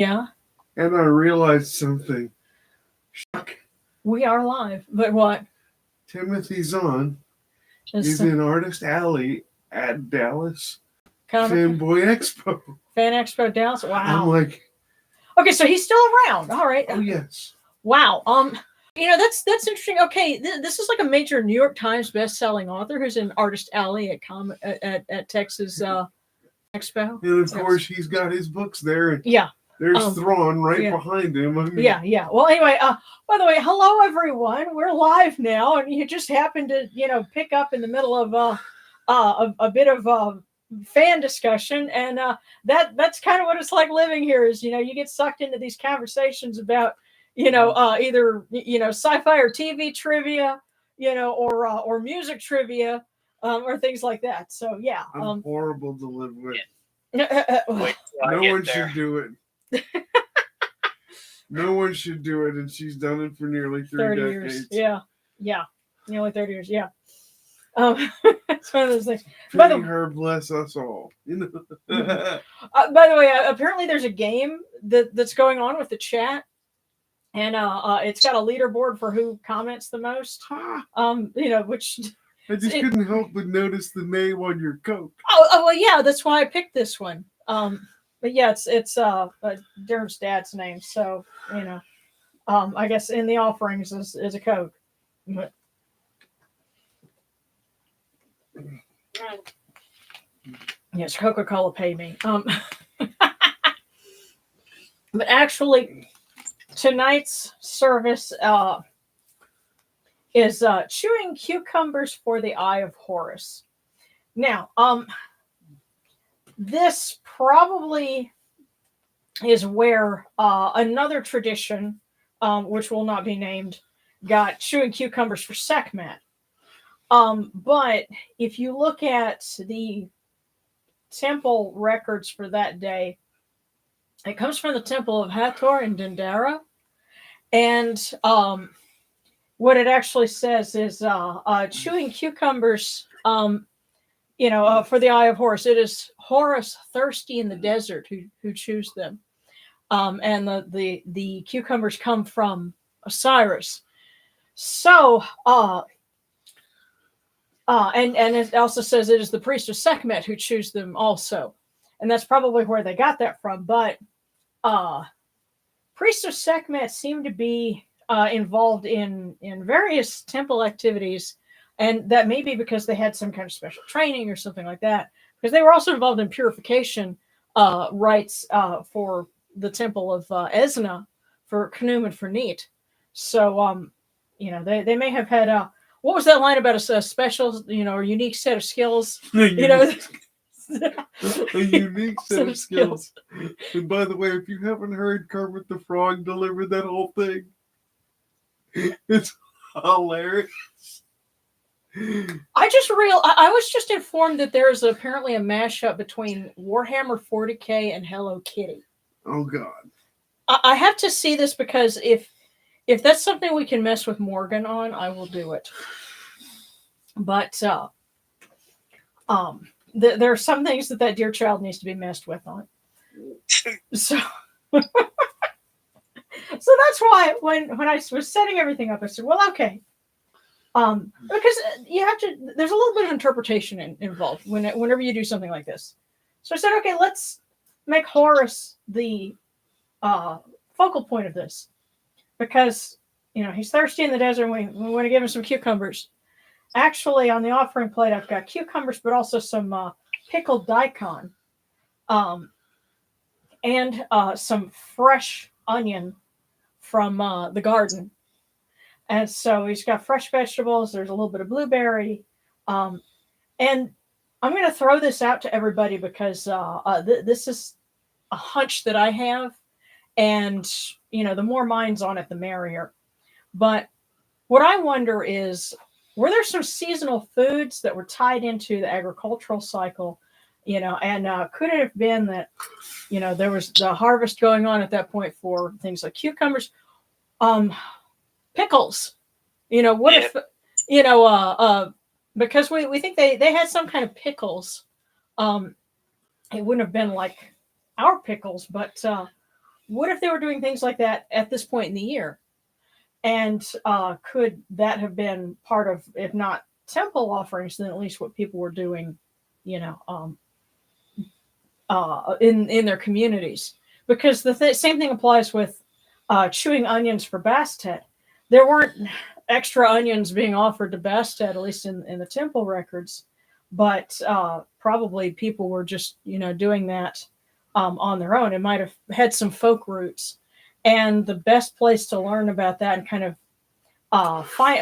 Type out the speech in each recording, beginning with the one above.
Yeah. And I realized something. Shock. We are live. But what? Timothy Zahn It's is in Artist Alley at Dallas Comic Fanboy Expo. Fan Expo Dallas. I'm Wow. like, Okay, so he's still around. All right. oh yes. Wow. That's interesting. Okay, this is like a major New York Times best-selling author who's in Artist Alley at Texas Expo. And of course, he's got his books there, and Yeah. there's Thrawn right yeah. behind him. I mean, Yeah. Well, anyway, by the way, hello everyone. We're live now, and you just happened to, pick up in the middle of a bit of fan discussion, and that's kind of what it's like living here. Is you get sucked into these conversations about either sci-fi or TV trivia, or music trivia, or things like that. So yeah, I'm horrible to live with. Wait till No I one get there. should do it. No one should do it, and she's done it for nearly 30 decades. years. Yeah, nearly 30 years. Yeah. It's one of those things. Pity her, bless us all. By the way, apparently there's a game that's going on with the chat, and it's got a leaderboard for who comments the most. Which I just couldn't help but notice the name on your coat. Oh well, yeah, that's why I picked this one. But yeah, it's Darren's dad's name, so I guess in the offerings is a Coke. But, yes, Coca-Cola paid me. But actually, tonight's service is chewing cucumbers for the Eye of Horus. Now, this probably is where another tradition, which will not be named, got chewing cucumbers for Sekhmet. But if you look at the temple records for that day, it comes from the temple of Hathor in Dendera. And what it actually says is chewing cucumbers, for the Eye of Horus. It is Horus thirsty in the desert who chews them. And the cucumbers come from Osiris. So, and it also says it is the priest of Sekhmet who chews them also. And that's probably where they got that from. But priests of Sekhmet seem to be involved in various temple activities. And that may be because they had some kind of special training or something like that. Because they were also involved in purification rites for the temple of Esna, for Khnum and for Neat. So, they may have had what was that line about a special, or unique set of skills? A unique set of skills. And by the way, if you haven't heard Kermit the Frog deliver that whole thing, it's hilarious. I was just informed that there is apparently a mashup between Warhammer 40K and Hello Kitty. Oh God! I have to see this because if that's something we can mess with Morgan on, I will do it. But there are some things that dear child needs to be messed with on. So that's why when I was setting everything up, I said, well, okay. Because you have to, there's a little bit of interpretation involved whenever you do something like this. So I said, okay, let's make Horus the focal point of this, because he's thirsty in the desert. And we want to give him some cucumbers. Actually, on the offering plate, I've got cucumbers, but also some pickled daikon, and some fresh onion from the garden. And so he's got fresh vegetables. There's a little bit of blueberry. And I'm going to throw this out to everybody because this is a hunch that I have. And, the more minds on it, the merrier. But what I wonder is, were there some seasonal foods that were tied into the agricultural cycle? And could it have been that, there was the harvest going on at that point for things like cucumbers? Pickles, what if, because we think they had some kind of pickles. It wouldn't have been like our pickles, but what if they were doing things like that at this point in the year? And could that have been part of, if not temple offerings, then at least what people were doing, in their communities? Because the same thing applies with chewing onions for Bastet. There weren't extra onions being offered to Bastet, at least in the temple records, but probably people were just doing that on their own. It might have had some folk roots, and the best place to learn about that and kind of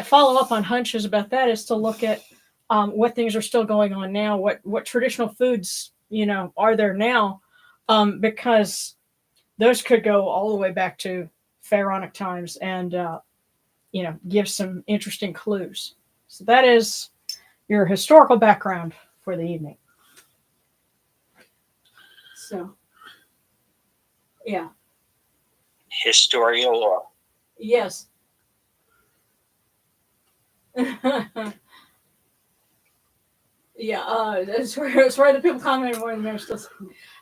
follow up on hunches about that is to look at what things are still going on now, what traditional foods are there now, because those could go all the way back to pharaonic times and give some interesting clues. So that is your historical background for the evening. So, yeah. Historial. Yes. Yeah, that's where the people commenting more than they're still.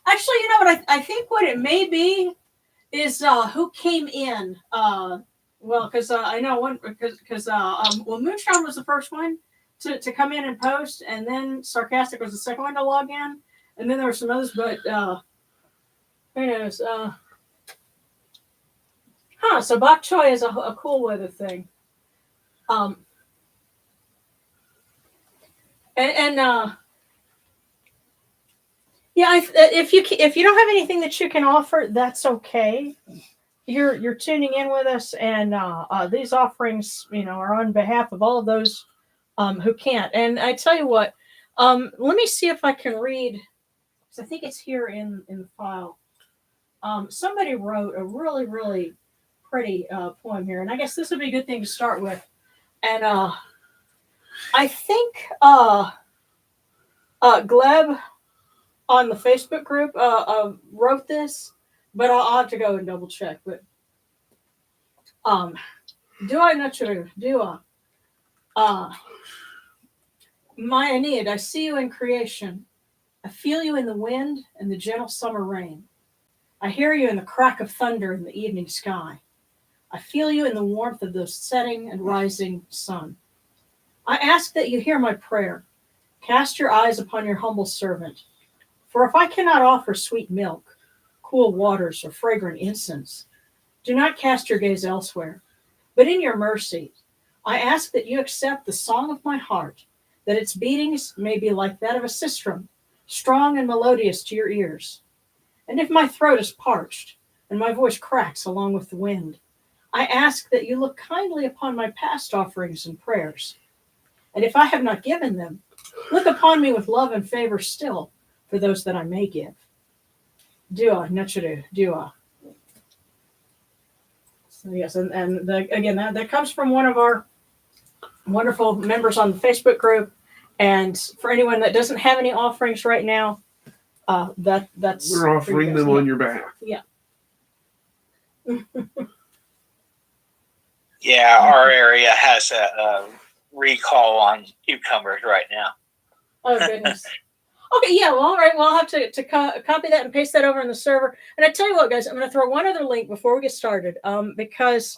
Actually, you know what? I think what it may be is who came in. Well, because I know one because Moonshine was the first one to come in and post, and then Sarcastic was the second one to log in, and then there were some others, but who knows? So bok choy is a cool weather thing. Yeah, if you don't have anything that you can offer, that's okay. You're tuning in with us, and these offerings, are on behalf of all of those who can't. And I tell you what, let me see if I can read, because I think it's here in the file. Somebody wrote a really, really pretty poem here, and I guess this would be a good thing to start with. And I think Gleb on the Facebook group wrote this, but I'll have to go and double check. But do I not sure? Do I? My Aeneid, I see you in creation. I feel you in the wind and the gentle summer rain. I hear you in the crack of thunder in the evening sky. I feel you in the warmth of the setting and rising sun. I ask that you hear my prayer. Cast your eyes upon your humble servant. For if I cannot offer sweet milk, cool waters, or fragrant incense, do not cast your gaze elsewhere. But in your mercy, I ask that you accept the song of my heart, that its beatings may be like that of a sistrum, strong and melodious to your ears. And if my throat is parched, and my voice cracks along with the wind, I ask that you look kindly upon my past offerings and prayers. And if I have not given them, look upon me with love and favor still for those that I may give. Dua, Nachuru, Dua. So yes, and again, that comes from one of our wonderful members on the Facebook group. And for anyone that doesn't have any offerings right now, that's we're offering them on your behalf. Yeah. Yeah, our area has a recall on cucumbers right now. Oh, goodness. Okay, yeah, well, all right. Well, I'll have to copy that and paste that over in the server. And I tell you what, guys, I'm going to throw one other link before we get started, because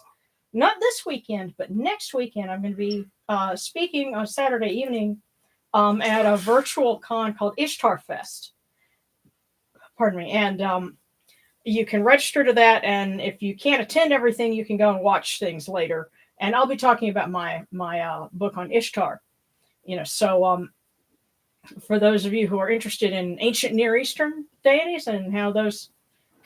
not this weekend, but next weekend, I'm going to be speaking on Saturday evening at a virtual con called Ishtar Fest. Pardon me. And you can register to that, and if you can't attend everything, you can go and watch things later. And I'll be talking about my book on Ishtar. So for those of you who are interested in ancient Near Eastern deities and how those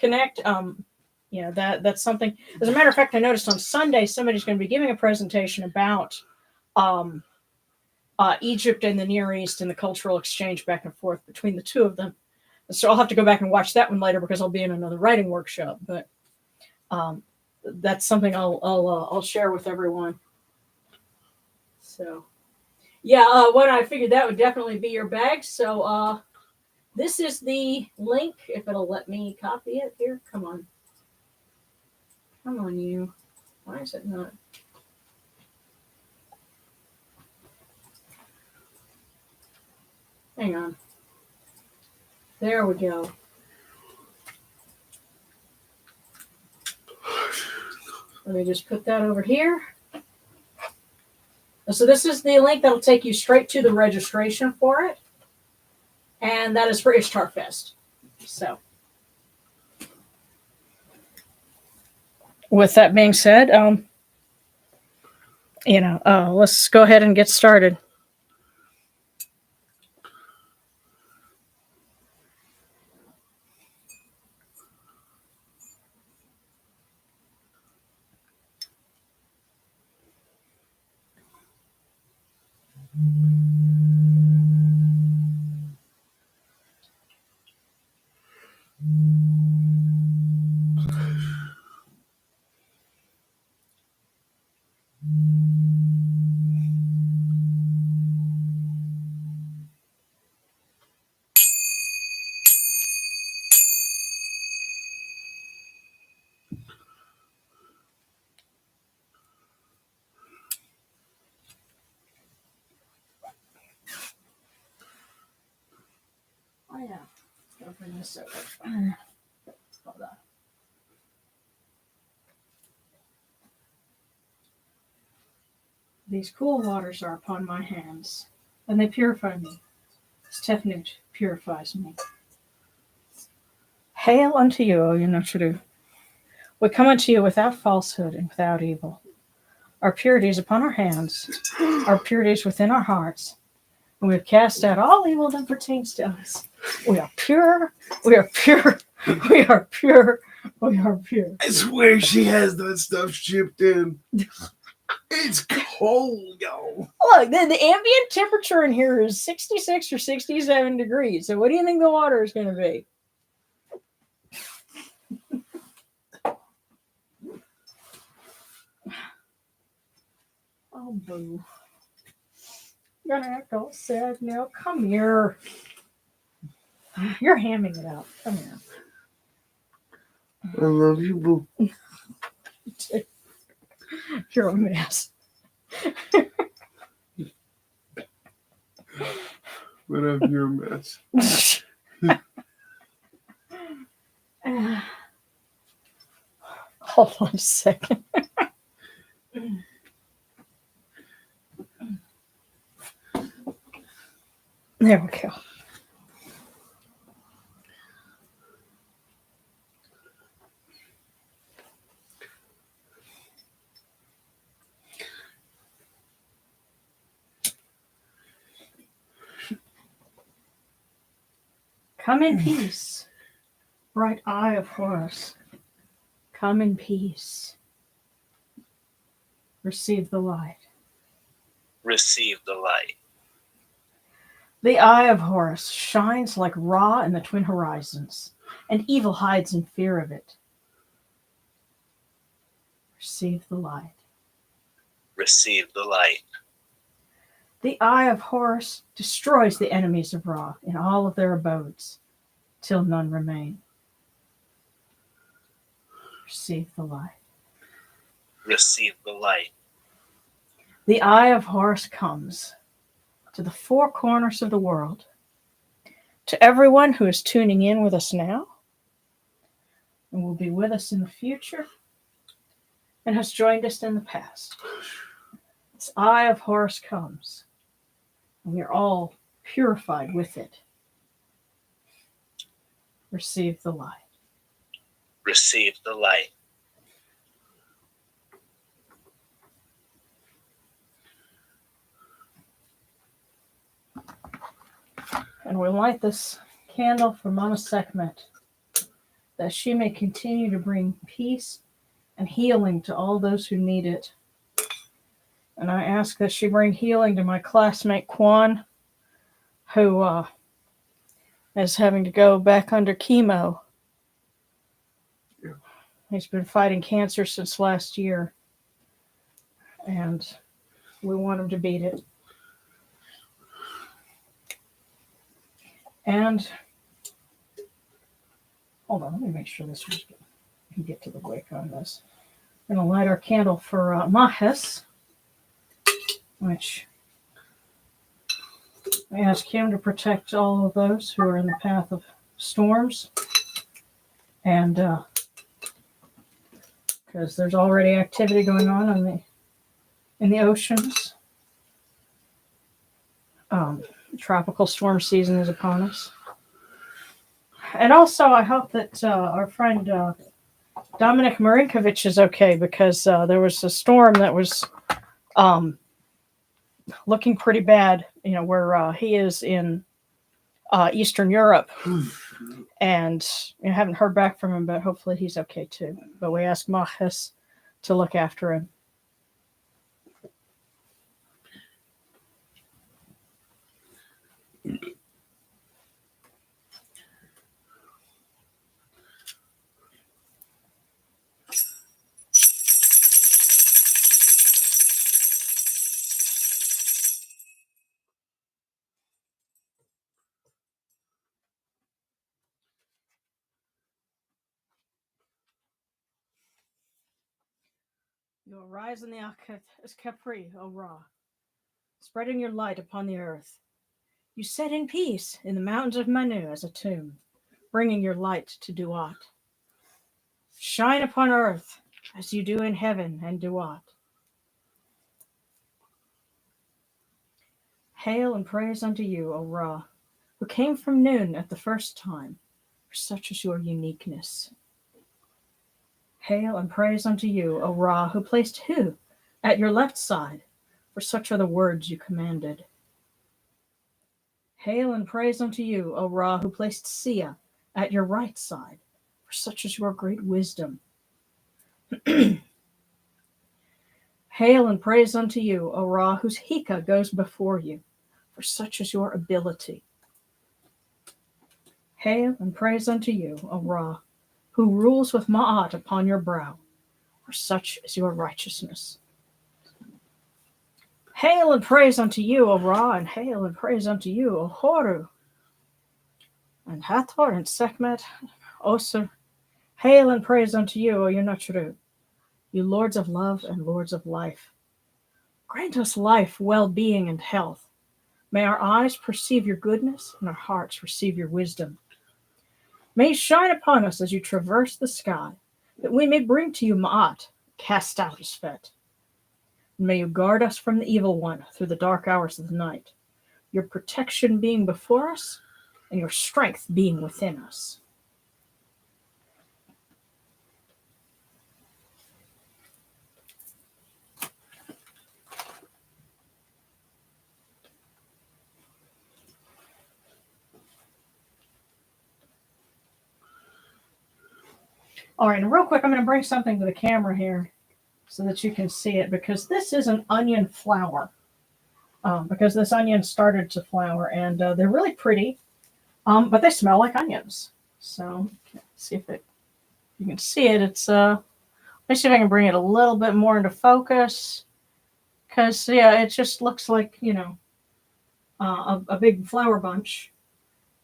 connect, that's something. As a matter of fact, I noticed on Sunday somebody's going to be giving a presentation about Egypt and the Near East and the cultural exchange back and forth between the two of them. So I'll have to go back and watch that one later because I'll be in another writing workshop. But that's something I'll share with everyone. So, yeah, when I figured that would definitely be your bag. So this is the link, if it'll let me copy it here. Come on. Come on, you. Why is it not? Hang on. There we go. Let me just put that over here. So this is the link that'll take you straight to the registration for it. And that is for Ishtar Fest. So, with that being said, let's go ahead and get started. Oh yeah, gotta bring this over. Hold on. These cool waters are upon my hands, and they purify me. This Tefnut purifies me. Hail unto you, O Yunachuru. We come unto you without falsehood and without evil. Our purity is upon our hands, our purity is within our hearts, and we have cast out all evil that pertains to us. We are pure, we are pure, we are pure, we are pure. I swear she has that stuff shipped in. It's cold, yo. Look, the ambient temperature in here is 66 or 67 degrees. So what do you think the water is going to be? Oh, boo. You're gonna act all sad now. Come here. You're hamming it out. Come here. I love you, boo. You're a mess. Whatever, you're a mess. Hold on a second. There we go. Come in peace, bright eye of Horus. Come in peace. Receive the light. Receive the light. The eye of Horus shines like Ra in the twin horizons, and evil hides in fear of it. Receive the light. Receive the light. The eye of Horus destroys the enemies of Ra in all of their abodes, till none remain. Receive the light. Receive the light. The eye of Horus comes to the four corners of the world, to everyone who is tuning in with us now, and will be with us in the future, and has joined us in the past. This eye of Horus comes, and we are all purified with it. Receive the light. Receive the light. And we light this candle for Mama Sekhmet, that she may continue to bring peace and healing to all those who need it. And I ask that she bring healing to my classmate Quan, who is having to go back under chemo. Yeah. He's been fighting cancer since last year, and we want him to beat it. And hold on, let me make sure this was good. We can get to the wick on this. We're going to light our candle for Mahes, which I ask him to protect all of those who are in the path of storms. And because there's already activity going on in the oceans. Tropical storm season is upon us. And also, I hope that our friend Dominic Marinkovic is okay, because there was a storm that was looking pretty bad, where he is in Eastern Europe. And I haven't heard back from him, but hopefully he's okay too. But we asked Maches to look after him. You arise in the Capri, O Ra, spreading your light upon the earth. You set in peace in the mountains of Manu as a tomb, bringing your light to Duat. Shine upon earth as you do in heaven and Duat. Hail and praise unto you, O Ra, who came from noon at the first time, for such is your uniqueness. Hail and praise unto you, O Ra, who placed Hu at your left side, for such are the words you commanded. Hail and praise unto you, O Ra, who placed Sia at your right side, for such is your great wisdom. Hail and praise unto you, O Ra, whose Hika goes before you, for such is your ability. Hail and praise unto you, O Ra, who rules with Ma'at upon your brow, for such is your righteousness. Hail and praise unto you, O Ra, and hail and praise unto you, O Horu, and Hathor and Sekhmet, Osir. Hail and praise unto you, O Yunachru, you lords of love and lords of life. Grant us life, well-being, and health. May our eyes perceive your goodness and our hearts receive your wisdom. May you shine upon us as you traverse the sky, that we may bring to you Ma'at, cast out his fet. And may you guard us from the evil one through the dark hours of the night, your protection being before us and your strength being within us. All right, and real quick, I'm going to bring something to the camera here so that you can see it, because this is an onion flower. Because this onion started to flower, and they're really pretty, but they smell like onions. So, see if you can see it. It's let me see if I can bring it a little bit more into focus, because yeah, it just looks like a big flower bunch,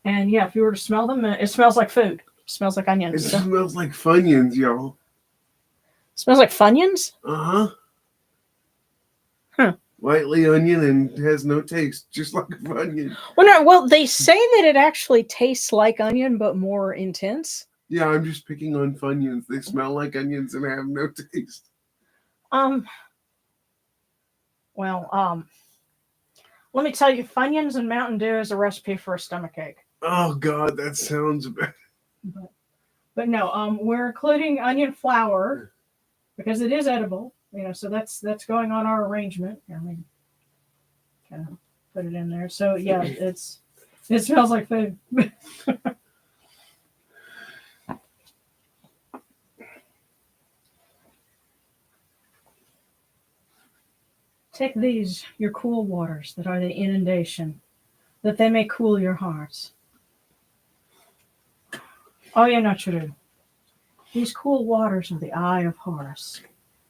and yeah, if you were to smell them, it smells like food. It smells like onions. It smells like Funyuns, y'all. Smells like Funyuns? Uh-huh. Huh. Lightly onion and has no taste, just like a Funyun. Well, they say that it actually tastes like onion, but more intense. Yeah, I'm just picking on Funyuns. They smell like onions and have no taste. Let me tell you, Funyuns and Mountain Dew is a recipe for a stomachache. Oh, God, that sounds bad. But no, we're including onion flour because it is edible. So that's going on our arrangement. I mean, kind of put it in there. So yeah, it smells like food. Take these, your cool waters that are the inundation, that they may cool your hearts. Oh, yeah, not true. These cool waters are the Eye of Horus,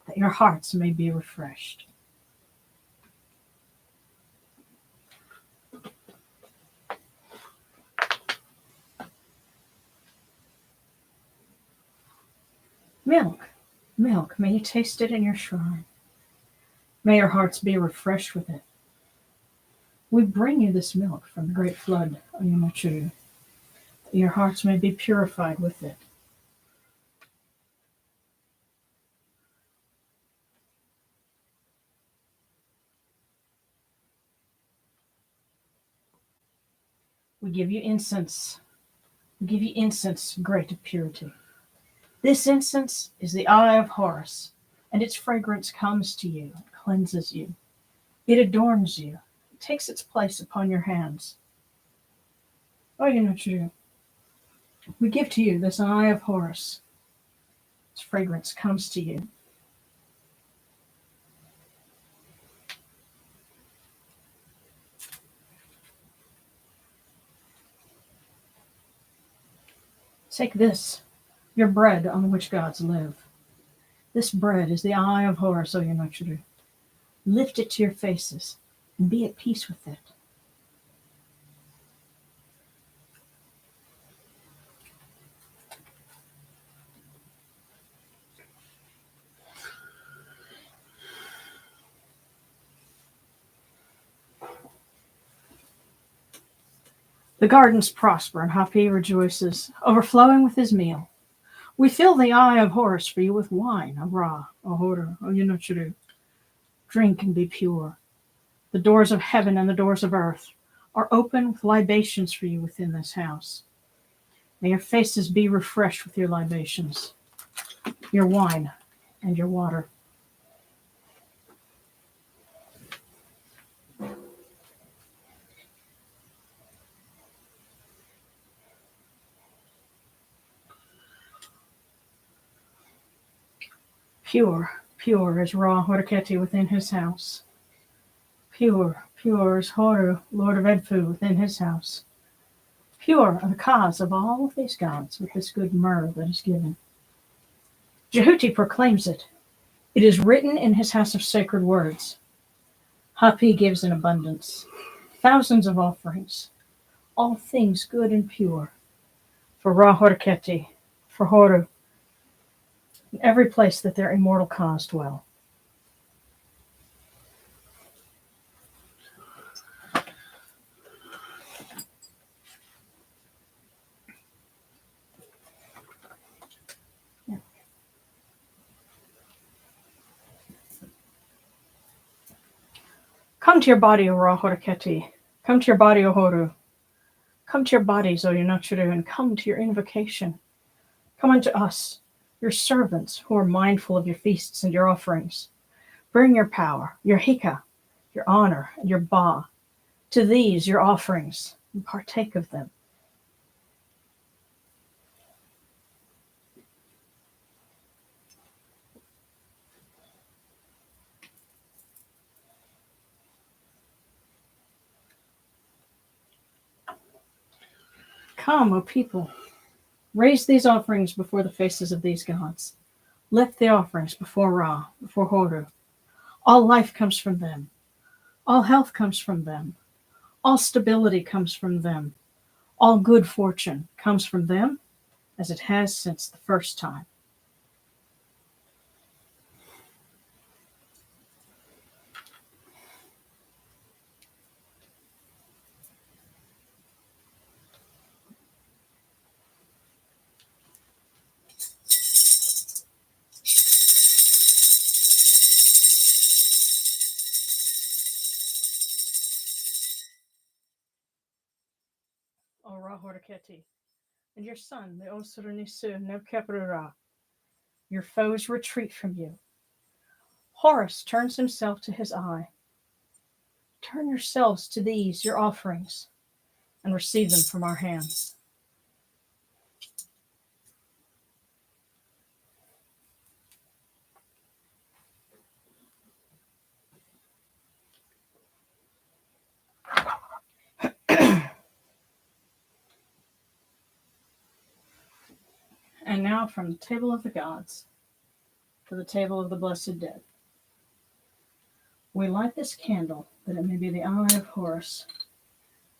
that your hearts may be refreshed. Milk, milk, may you taste it in your shrine. May your hearts be refreshed with it. We bring you this milk from the great flood of Yamachu, that your hearts may be purified with it. We give you incense. We give you incense, great of purity. This incense is the Eye of Horus, and its fragrance comes to you, it cleanses you. It adorns you. It takes its place upon your hands. Oh, you know what you do. We give to you this Eye of Horus. Its fragrance comes to you. Take this, your bread on which gods live. This bread is the Eye of Horus, O Yanochuru. Lift it to your faces and be at peace with it. The gardens prosper and Hapi rejoices, overflowing with his meal. We fill the Eye of Horus for you with wine, O Ra, O Horu, O Yanochuru. Drink and be pure. The doors of heaven and the doors of earth are open with libations for you within this house. May your faces be refreshed with your libations, your wine and your water. Pure, pure is Ra Horiketi within his house. Pure, pure is Horu, Lord of Edfu, within his house. Pure are the cause of all of these gods with this good myrrh that is given. Jehuti proclaims it. It is written in his house of sacred words. Hapi gives in abundance, thousands of offerings, all things good and pure, for Ra Horiketi, for Horu, in every place that their immortal cause dwell. Come to your body, O Ra Horiketi. Come to your body, O Horu. Come to your bodies, O Yanochuru, and come to your invocation. Come unto us, your servants, who are mindful of your feasts and your offerings. Bring your power, your hika, your honor, and your ba. To these, your offerings, and partake of them. Come, O people, raise these offerings before the faces of these gods. Lift the offerings before Ra, before Horu. All life comes from them. All health comes from them. All stability comes from them. All good fortune comes from them, as it has since the first time. O Ra Horiketi, and your son, the Osurunisu Nebkeprura. Your foes retreat from you. Horus turns himself to his eye. Turn yourselves to these, your offerings, and receive them from our hands. And now from the table of the gods to the table of the blessed dead, we light this candle that it may be the Eye of Horus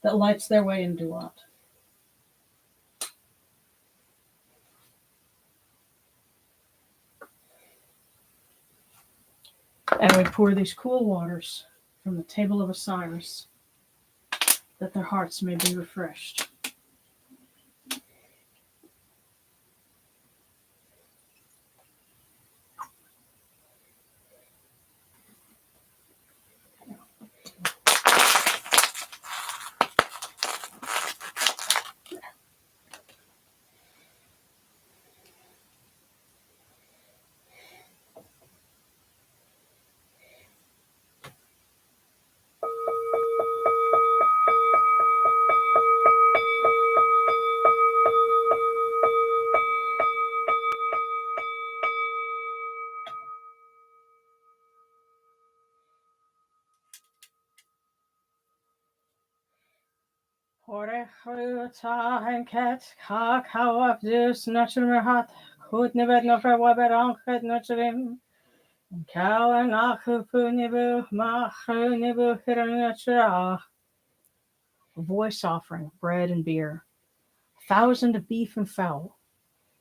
that lights their way in Duat. And we pour these cool waters from the table of Osiris that their hearts may be refreshed. Orechuta and cat, how up this natural hat, could never know for what on could not him. Cow and Akupunibu, Mahunibu, Hiranachra. A voice offering, bread and beer, 1,000 of beef and fowl,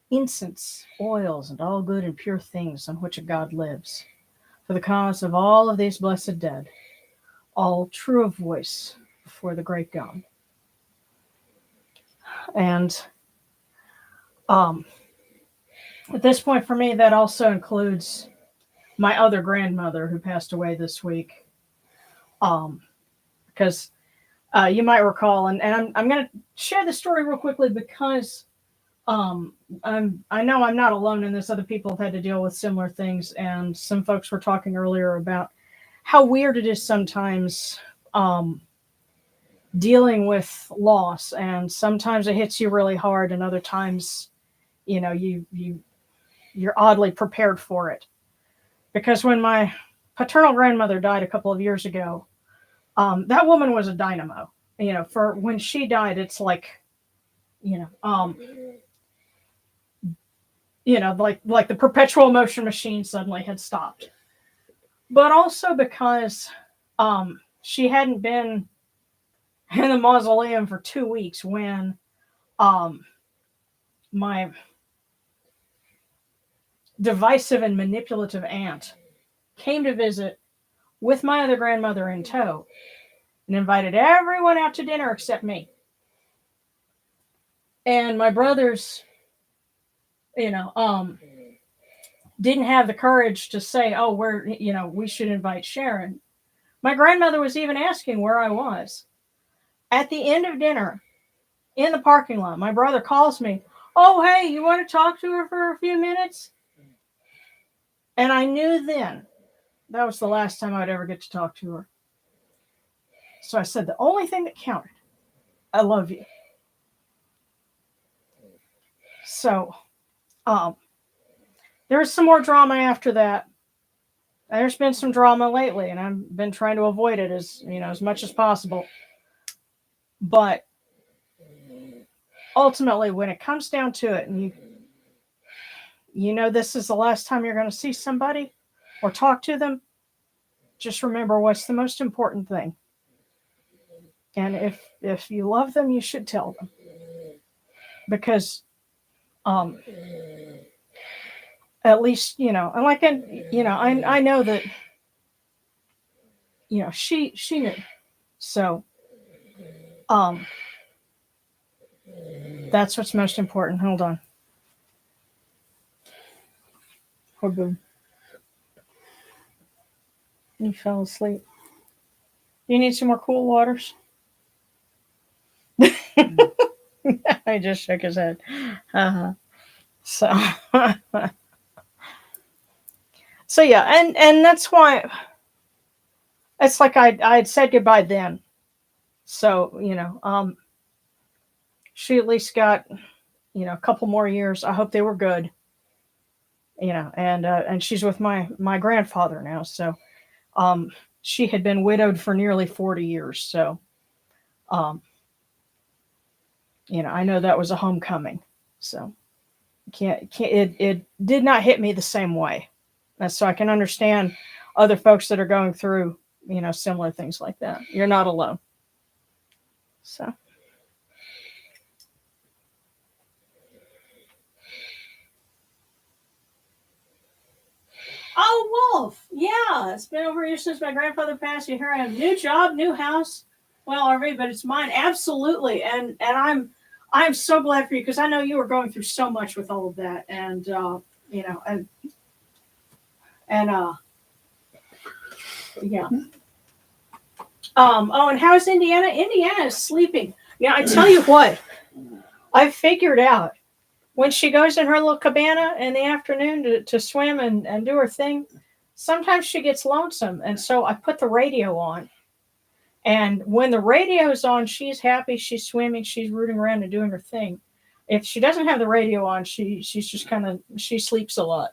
incense, oils, and all good and pure things on which a god lives, for the cause of all of these blessed dead, all true of voice before the great God. And at this point for me, that also includes my other grandmother who passed away this week. Because you might recall, and I'm going to share the story real quickly because I know I'm not alone in this. Other people have had to deal with similar things, and some folks were talking earlier about how weird it is sometimes dealing with loss, and sometimes it hits you really hard, and other times, you know, you're oddly prepared for it. Because when my paternal grandmother died a couple of years ago, that woman was a dynamo. You know, for when she died, it's like, like the perpetual motion machine suddenly had stopped. But also because she hadn't been in the mausoleum for 2 weeks when my divisive and manipulative aunt came to visit with my other grandmother in tow and invited everyone out to dinner except me. And my brothers, didn't have the courage to say, oh, we should invite Sharon. My grandmother was even asking where I was. At the end of dinner, in the parking lot, my brother calls me, oh, hey, you want to talk to her for a few minutes? And I knew then that was the last time I'd ever get to talk to her. So I said, the only thing that counted, I love you. So there was some more drama after that. There's been some drama lately, and I've been trying to avoid it as much as possible. But ultimately, when it comes down to it, and this is the last time you're going to see somebody or talk to them, just remember what's the most important thing. And if you love them, you should tell them. Because at least, and like, I know that, she knew. So that's what's most important. Hold on. Oh, boom. You fell asleep. You need some more cool waters? I just shook his head. So, so yeah, and that's why it's like I'd said goodbye then. So, she at least got, a couple more years. I hope they were good. And she's with my grandfather now. So, she had been widowed for nearly 40 years. So, I know that was a homecoming. So, it did not hit me the same way. So I can understand other folks that are going through, similar things like that. You're not alone. So. Oh, Wolf. Yeah. It's been over a year since my grandfather passed. You hear I have a new job, new house. Well, RV, but it's mine. Absolutely. And I'm so glad for you because I know you were going through so much with all of that. And, yeah. And how's Indiana? Indiana is sleeping. I tell you what, I've figured out when she goes in her little cabana in the afternoon to swim and do her thing, sometimes she gets lonesome. And so I put the radio on. And when the radio's on, she's happy, she's swimming, she's rooting around and doing her thing. If she doesn't have the radio on, she's just she sleeps a lot.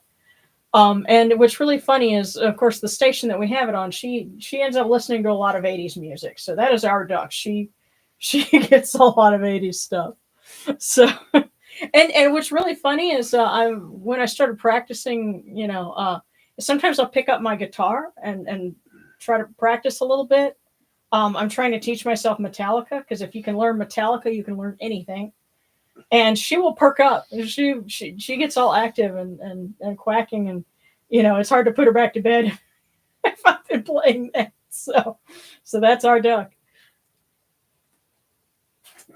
And what's really funny is, of course, the station that we have it on, she ends up listening to a lot of 80s music. So that is our duck. She She gets a lot of 80s stuff. So, and what's really funny is when I started practicing, sometimes I'll pick up my guitar and try to practice a little bit. I'm trying to teach myself Metallica because if you can learn Metallica, you can learn anything. And she will perk up. She gets all active and quacking, and it's hard to put her back to bed if I've been playing that. So that's our duck.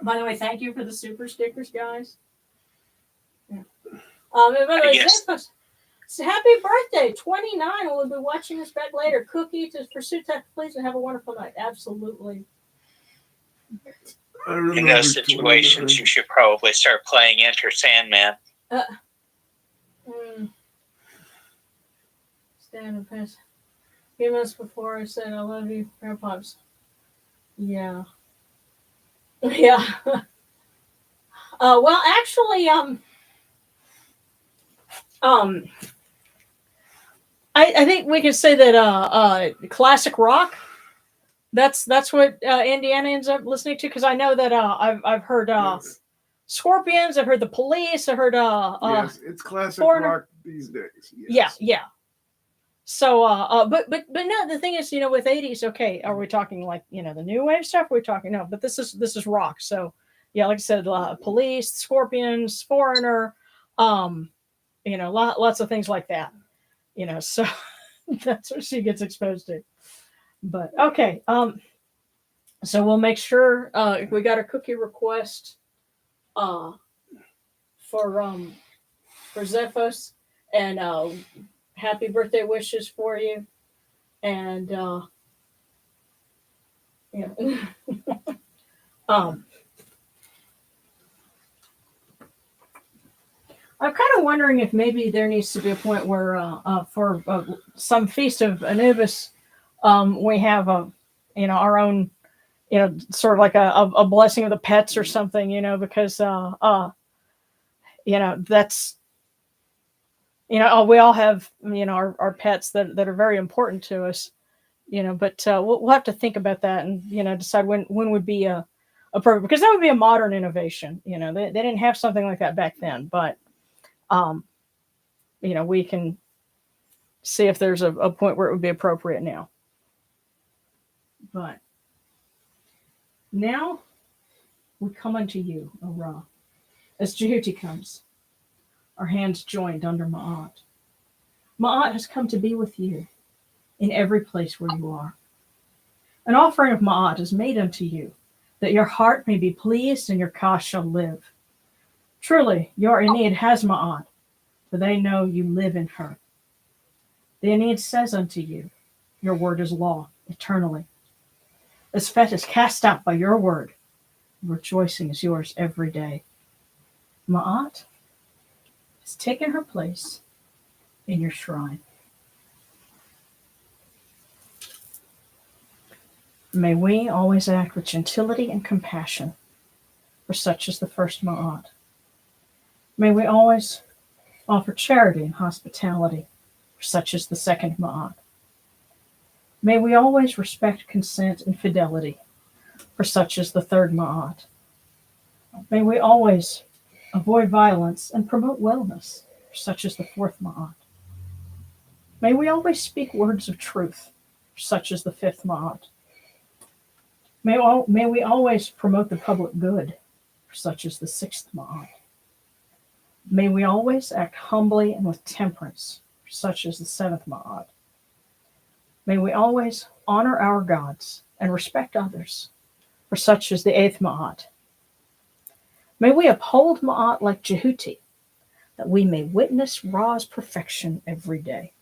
By the way, thank you for the super stickers, guys. Yeah. And by the way, Yes. so happy birthday, 29. We'll be watching this back later. Cookie to pursue tech, please, and have a wonderful night. Absolutely. In those situations, you should probably start playing Enter Sandman. Stand and pass. A few minutes before I said I love you, AirPods. Yeah. Yeah. Well, actually, I think we can say that classic rock. That's what Indiana ends up listening to, because I know that I've heard Yes. Scorpions. I've heard the Police. I heard yes, it's classic Foreigner. rock these days. Yes. Yeah. So but no, the thing is, with 80s, okay, are we talking like the new wave stuff? We're talking no, but this is rock. So yeah, like I said, Police, Scorpions, Foreigner, lots of things like that. So that's what she gets exposed to. But okay, so we'll make sure if we got a cookie request for Zephos, and happy birthday wishes for you, and I'm kind of wondering if maybe there needs to be a point where for some feast of Anubis, we have our own, sort of like a blessing of the pets or something, because that's, we all have, our pets that are very important to us, but we'll have to think about that and, decide when would be appropriate, because that would be a modern innovation. They didn't have something like that back then, but, we can see if there's a point where it would be appropriate now. But now we come unto you, O Ra, as Jehuti comes, our hands joined under Ma'at. Ma'at has come to be with you in every place where you are. An offering of Ma'at is made unto you, that your heart may be pleased and your Ka shall live. Truly, your Enid has Ma'at, for they know you live in her. The Enid says unto you, your word is law, eternally. As Fet is cast out by your word, rejoicing is yours every day. Ma'at has taken her place in your shrine. May we always act with gentility and compassion, for such is the first Ma'at. May we always offer charity and hospitality, for such is the second Ma'at. May we always respect consent and fidelity, for such is the third Ma'at. May we always avoid violence and promote wellness, for such is the fourth Ma'at. May we always speak words of truth, for such is the fifth Ma'at. May we always promote the public good, for such is the sixth Ma'at. May we always act humbly and with temperance, for such is the seventh Ma'at. May we always honor our gods and respect others, for such is the eighth Ma'at. May we uphold Ma'at like Jehuti, that we may witness Ra's perfection every day.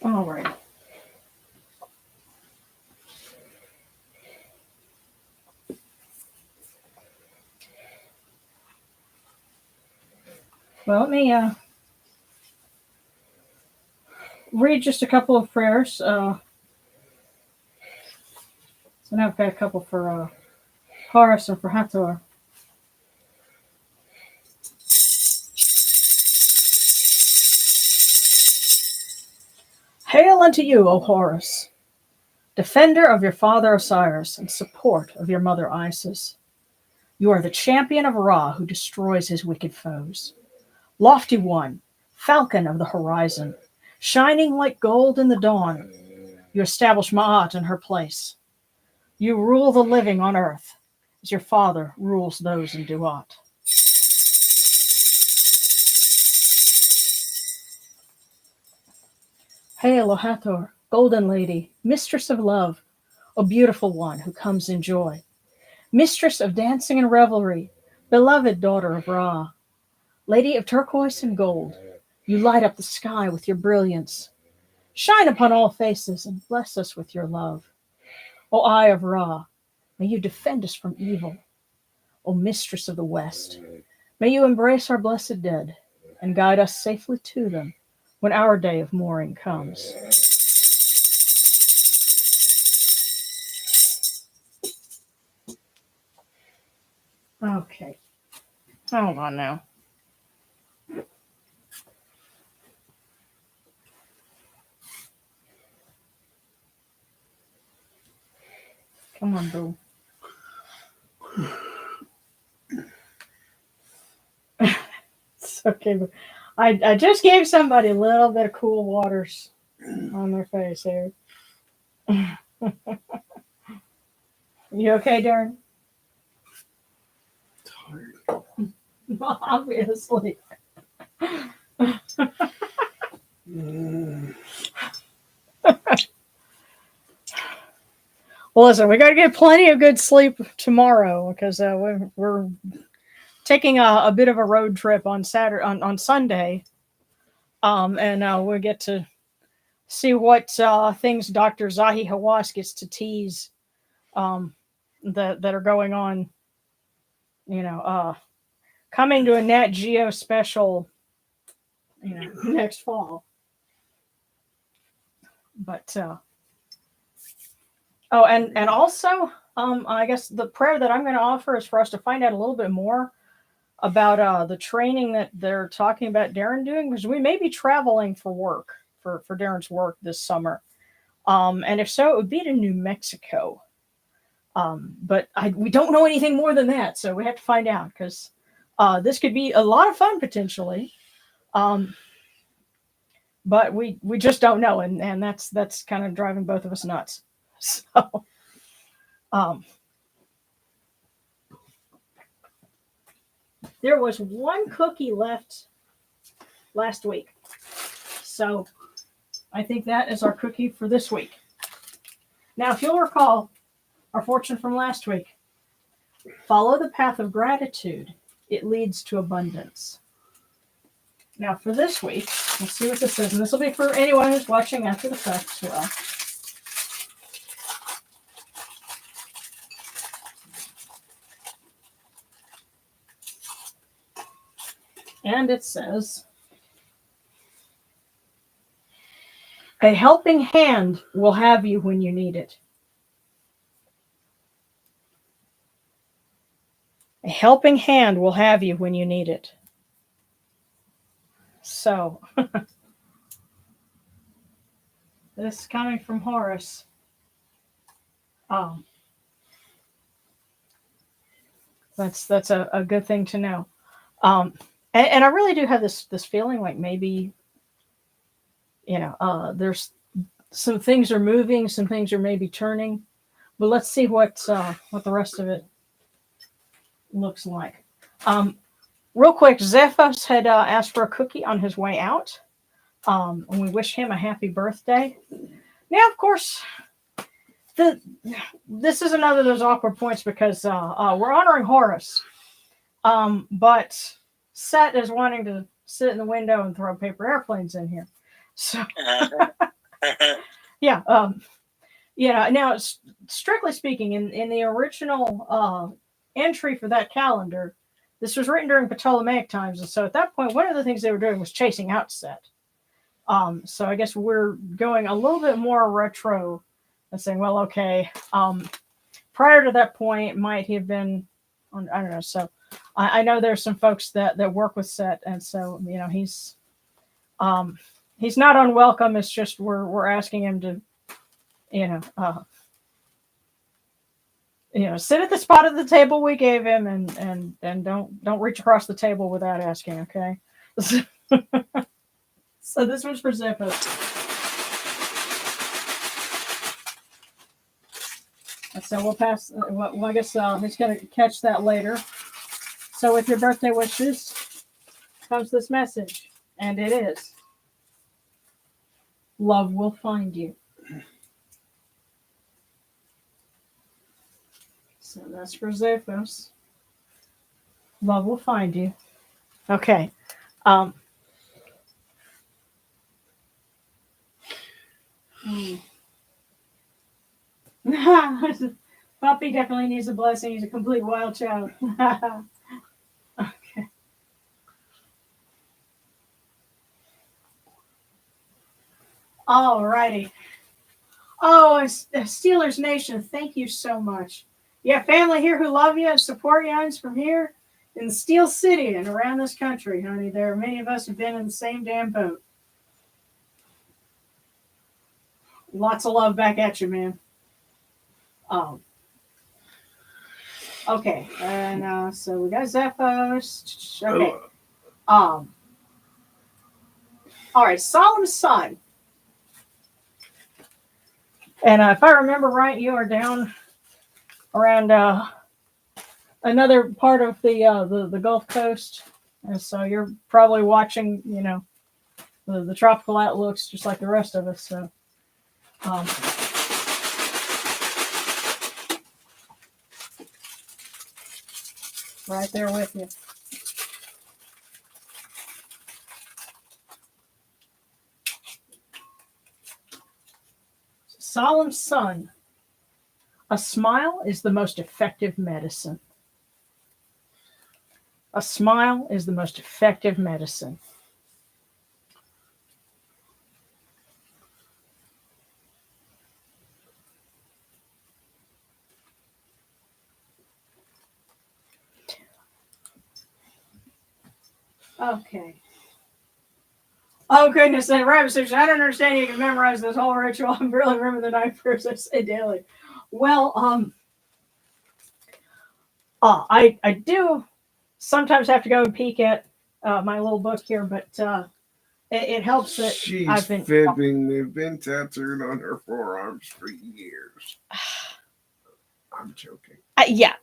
All right. Well, let me read just a couple of prayers. So now I've got a couple for Horus and for Hathor. Hail unto you, O Horus, defender of your father Osiris and support of your mother Isis. You are the champion of Ra who destroys his wicked foes. Lofty one, falcon of the horizon, shining like gold in the dawn, you establish Ma'at in her place. You rule the living on earth as your father rules those in Duat. Hail, O Hathor, golden lady, mistress of love, O beautiful one who comes in joy, mistress of dancing and revelry, beloved daughter of Ra, lady of turquoise and gold, you light up the sky with your brilliance. Shine upon all faces and bless us with your love. O Eye of Ra, may you defend us from evil. O mistress of the West, may you embrace our blessed dead and guide us safely to them when our day of mourning comes. Okay. Hold on now. Come on, boo. It's okay. But I just gave somebody a little bit of cool waters on their face here. You okay, Darren? Tired. Obviously. Well, listen, we got to get plenty of good sleep tomorrow because we're taking a bit of a road trip on Saturday on Sunday, and we'll get to see what things Dr. Zahi Hawass gets to tease that are going on. You know, coming to a Nat Geo special, you know, next fall. But oh, and also, I guess the prayer that I'm going to offer is for us to find out a little bit more about the training that they're talking about Darren doing, because we may be traveling for work for Darren's work this summer, and if so, it would be to New Mexico. But we don't know anything more than that, so we have to find out because this could be a lot of fun potentially. But we just don't know, and that's kind of driving both of us nuts. So, there was one cookie left last week, so I think that is our cookie for this week. Now, if you'll recall our fortune from last week, follow the path of gratitude; it leads to abundance. Now, for this week, we'll see what this is, and this will be for anyone who's watching after the fact as well. And it says, a helping hand will have you when you need it. A helping hand will have you when you need it. So, this is coming from Horus. That's a good thing to know. And I really do have this feeling like maybe, you know, there's some things are moving, some things are maybe turning, but let's see what the rest of it looks like. Real quick, Zephos had asked for a cookie on his way out, and we wish him a happy birthday. Now, of course, this is another of those awkward points because we're honoring Horus, but Set is wanting to sit in the window and throw paper airplanes in here. So, yeah. Now, strictly speaking, in the original entry for that calendar, this was written during Ptolemaic times. And so at that point, one of the things they were doing was chasing out Set. So I guess we're going a little bit more retro and saying, well, okay, prior to that point, might he have been on? I don't know. So I know there's some folks that work with Set, and so he's not unwelcome. It's just we're asking him to sit at the spot at the table we gave him, and don't reach across the table without asking. Okay. So this was for Zippos. So we'll pass. Well, I guess he's going to catch that later. So with your birthday wishes comes this message, and it is: love will find you. So that's for Zippos. Love will find you. Okay. Puppy definitely needs a blessing. He's a complete wild child. Okay. All righty. Oh, Steelers Nation, thank you so much. You have family here who love you and support you from here in Steel City and around this country, honey. There are many of us who've been in the same damn boat. Lots of love back at you, man. Okay, and so we got Zephos. Okay. All right, Solemn Sun. And if I remember right, you are down around another part of the Gulf Coast, and so you're probably watching, the tropical outlooks just like the rest of us. So, right there with you. Solemn Sun. A smile is the most effective medicine. A smile is the most effective medicine. Okay. Oh, goodness. And Rabbit says, I don't understand. You can memorize this whole ritual. I'm really remember the night first. I say daily. Well, I do sometimes have to go and peek at my little book here, but it helps that She's I've been fibbing. They've been tattooed on her forearms for years. I'm joking. Yeah.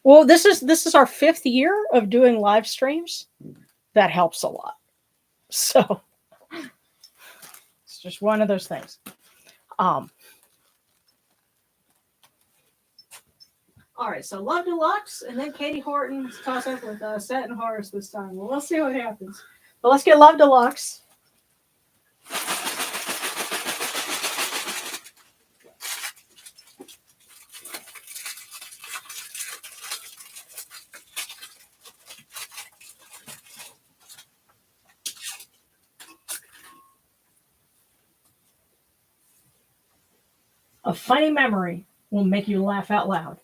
Well, this is our 5th year of doing live streams. That helps a lot. So it's just one of those things. All right, so Love Deluxe, and then Katie Horton's toss up with Set and Horus this time. Well, let's see what happens. But let's get Love Deluxe. A funny memory will make you laugh out loud.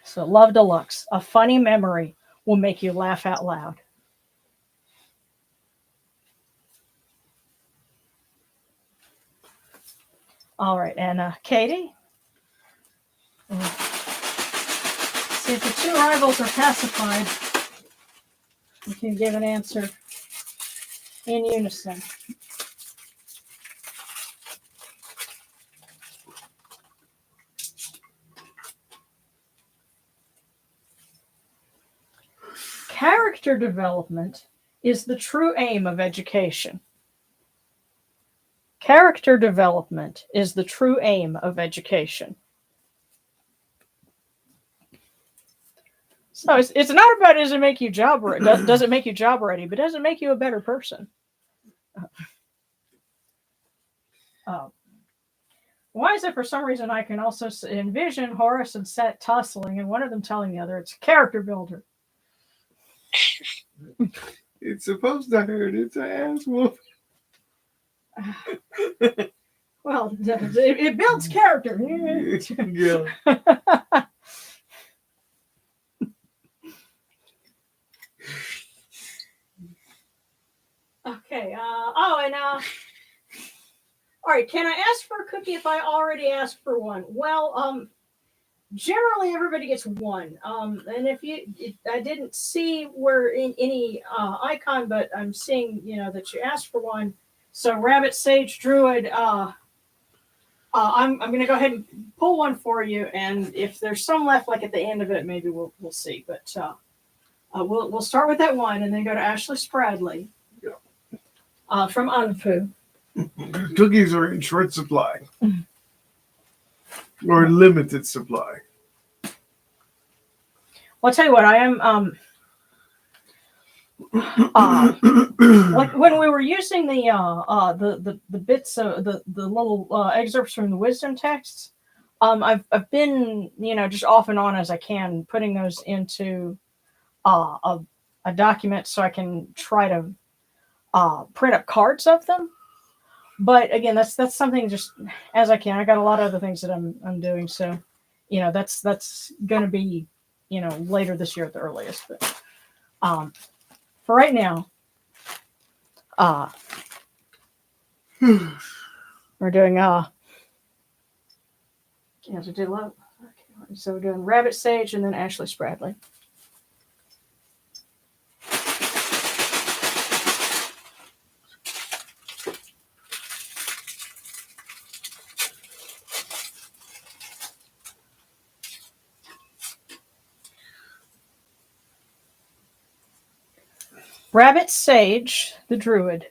So Love Deluxe. A funny memory will make you laugh out loud. All right, and Katie? See if the 2 rivals are pacified, we can give an answer in unison. Character development is the true aim of education. Character development is the true aim of education. So it's not about does it make you job ready, does it make you job ready, but does it make you a better person? Why is it for some reason I can also envision Horus and Set tussling and one of them telling the other it's a character builder. It's supposed to hurt. It's an ass whoop. Well, it builds character. Yeah. Okay. All right. Can I ask for a cookie if I already asked for one? Well, generally everybody gets one. And I didn't see where in any icon, but I'm seeing that you asked for one. So Rabbit, Sage, Druid. I'm going to go ahead and pull one for you, and if there's some left, like at the end of it, maybe we'll see. But we'll start with that one, and then go to Ashley Spradley. From Anpu. Cookies are in short supply. Or limited supply. Well, I'll tell you what, I am like when we were using the bits of the little excerpts from the wisdom texts, I've been just off and on as I can putting those into a document so I can try to print up cards of them. But again, that's something just as I can. I got a lot of other things that I'm doing, so that's going to be later this year at the earliest. But for right now, we're doing we did a lot. Okay, so we're doing Rabbit, Sage, and then Ashley Spradley. Rabbit, Sage, the Druid.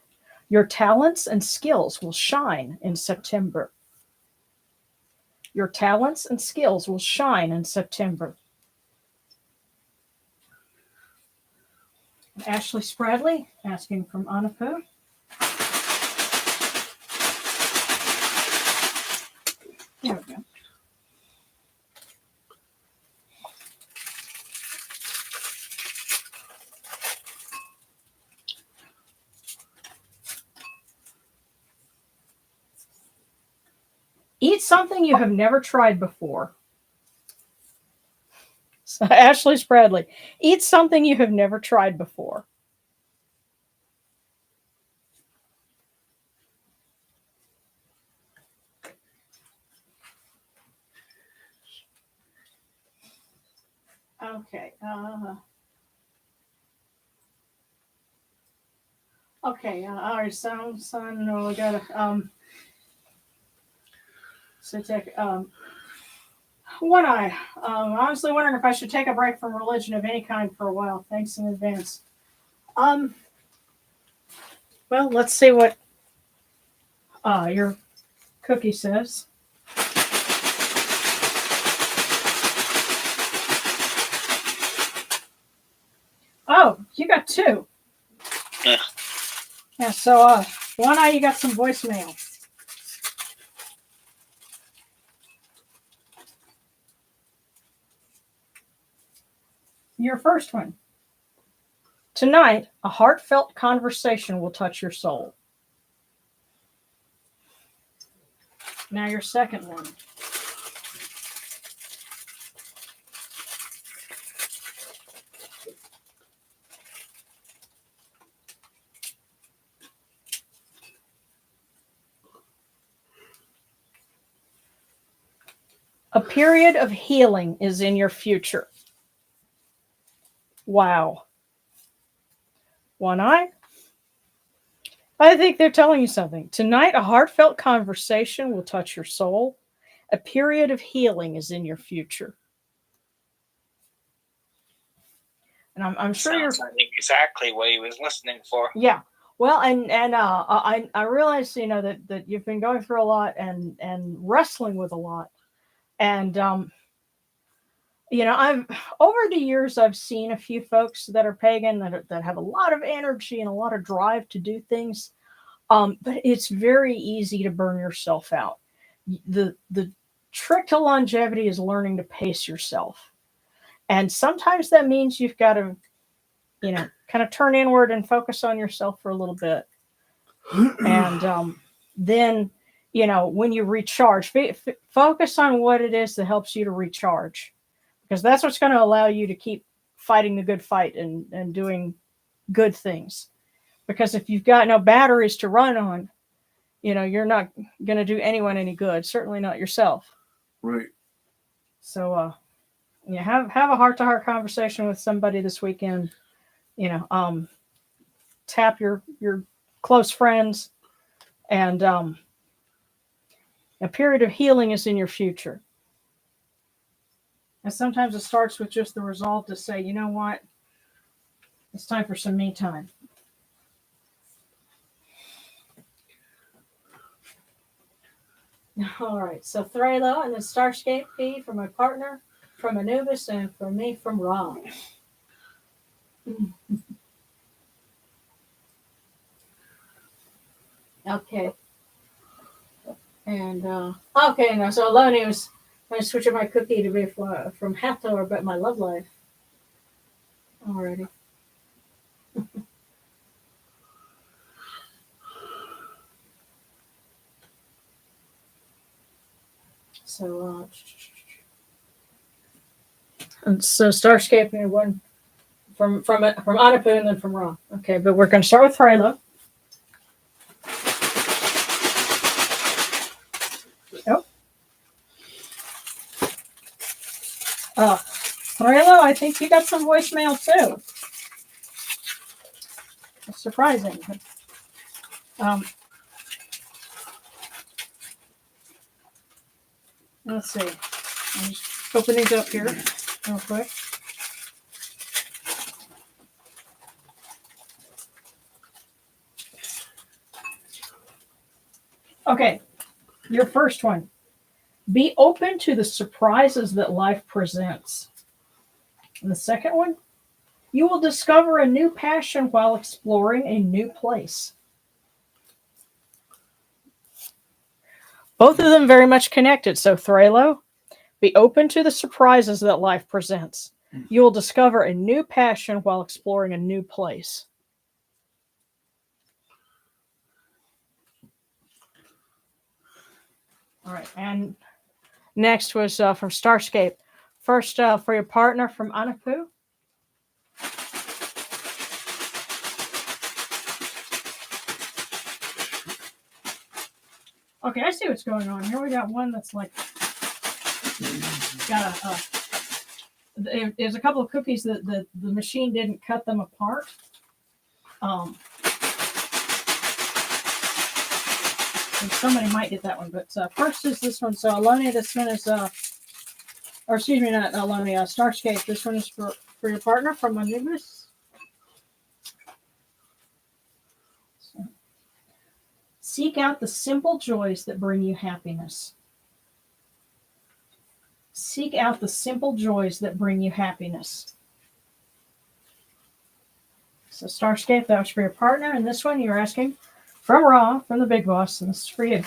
Your talents and skills will shine in September. Your talents and skills will shine in September. Ashley Spradley, asking from Anapu. There we go. Eat something you have never tried before. So, Ashley Spradley, eat something you have never tried before. Okay. Okay. All right. So no, we gotta so take one eye. Honestly, wondering if I should take a break from religion of any kind for a while. Thanks in advance. Well, let's see what your cookie says. Oh, you got two. Yeah. So one eye, you got some voicemail. Your first one. Tonight, a heartfelt conversation will touch your soul. Now your second one. A period of healing is in your future. Wow. One eye. I think they're telling you something. Tonight, a heartfelt conversation will touch your soul. A period of healing is in your future. And I'm sure you're exactly what he was listening for. Yeah. Well, and I realize that you've been going through a lot and wrestling with a lot, and I've over the years I've seen a few folks that are pagan that have a lot of energy and a lot of drive to do things, but it's very easy to burn yourself out. The trick to longevity is learning to pace yourself, and sometimes that means you've got to kind of turn inward and focus on yourself for a little bit. And then when you recharge, focus on what it is that helps you to recharge, because that's what's going to allow you to keep fighting the good fight and doing good things. Because if you've got no batteries to run on, you're not going to do anyone any good, certainly not yourself. Right. So, have a heart-to-heart conversation with somebody this weekend. Tap your close friends, and a period of healing is in your future. And sometimes it starts with just the resolve to say, you know what, it's time for some me time. All right, so Thralo and then Starscape feed from my partner from Anubis, and from me from Ra. Okay. And okay, now so Aloni was going to switch up my cookie to be from Hathor, but my love life. Alrighty. So and so Starscape and one from Anapu and then from Ra. Okay, but we're going to start with Thralo. Thralo, I think you got some voicemail too. It's surprising. But, let's see. I'm just open these up here real quick. Okay, your first one. Be open to the surprises that life presents. And the second one, you will discover a new passion while exploring a new place. Both of them very much connected. So, Thralo, be open to the surprises that life presents. You will discover a new passion while exploring a new place. All right, and next was from Starscape. First, for your partner from Anapu. Okay, I see what's going on here. We got one that's like got there's a couple of cookies that the machine didn't cut them apart. And somebody might get that one, but first is this one. So Alonia, this one is or excuse me, not Alonia, Starscape. This one is for your partner from Anubis. So, seek out the simple joys that bring you happiness. Seek out the simple joys that bring you happiness. So Starscape, that was for your partner, and this one you're asking from Ra, from the Big Boss, and this is for you.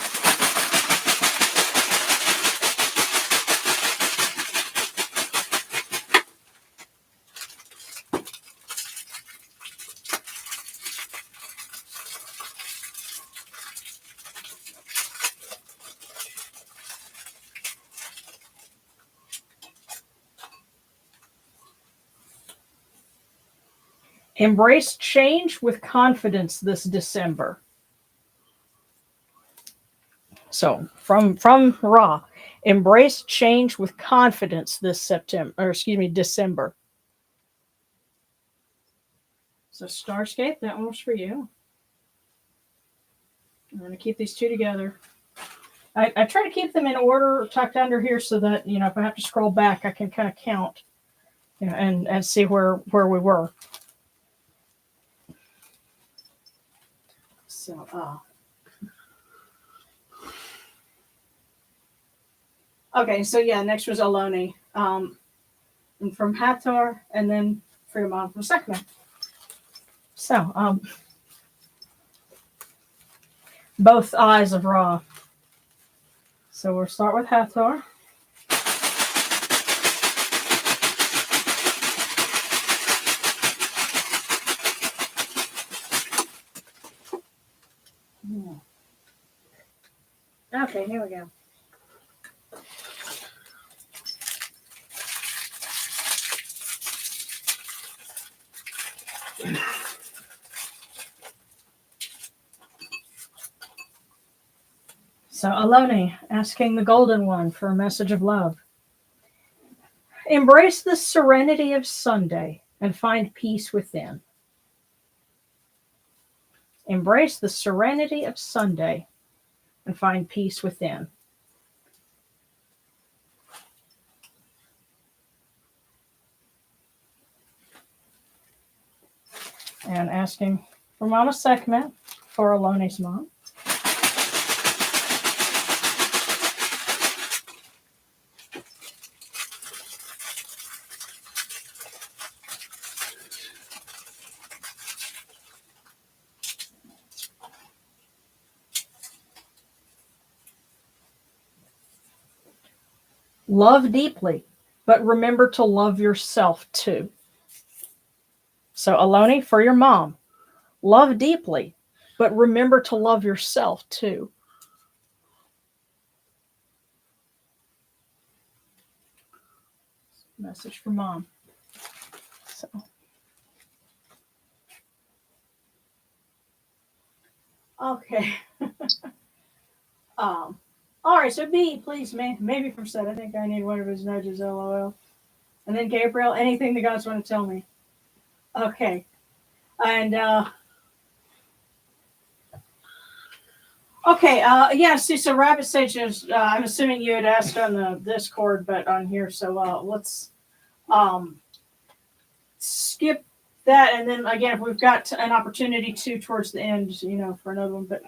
Embrace change with confidence this December. So from Ra, embrace change with confidence this December. So Starscape, that one was for you. I'm going to keep these two together. I try to keep them in order tucked under here so that, if I have to scroll back, I can kind of count, and see where we were. So, okay, so yeah, next was Aloni, and from Hathor, and then for your mom from Sekhmet. So, both eyes of Ra. So we'll start with Hathor. Okay, here we go. So Aloni asking the Golden One for a message of love. Embrace the serenity of Sunday and find peace within. Embrace the serenity of Sunday and find peace within. And asking for Mama Sekhmet for Aloni's mom. Love deeply, but remember to love yourself too. So Aloni, for your mom, love deeply, but remember to love yourself too. Message for mom. So. Okay. All right, so B, please, maybe from Seth. I think I need one of his nudges, LOL. And then Gabriel, anything the gods want to tell me. Okay. And, okay, yeah, see, so Rabbit Sage is, I'm assuming you had asked on the Discord, but on here, so let's skip that, and then again, if we've got an opportunity to towards the end, you know, for another one, but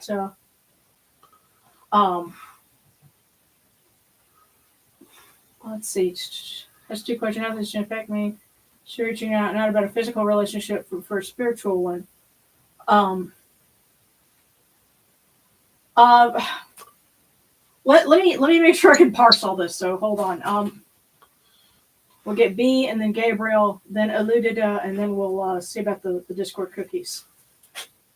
let's see. That's 2 questions. How does this affect me? She's reaching out, not about a physical relationship, for a spiritual one. Let me make sure I can parse all this. So hold on. We'll get B and then Gabriel, then Eludida, and then we'll see about the Discord cookies.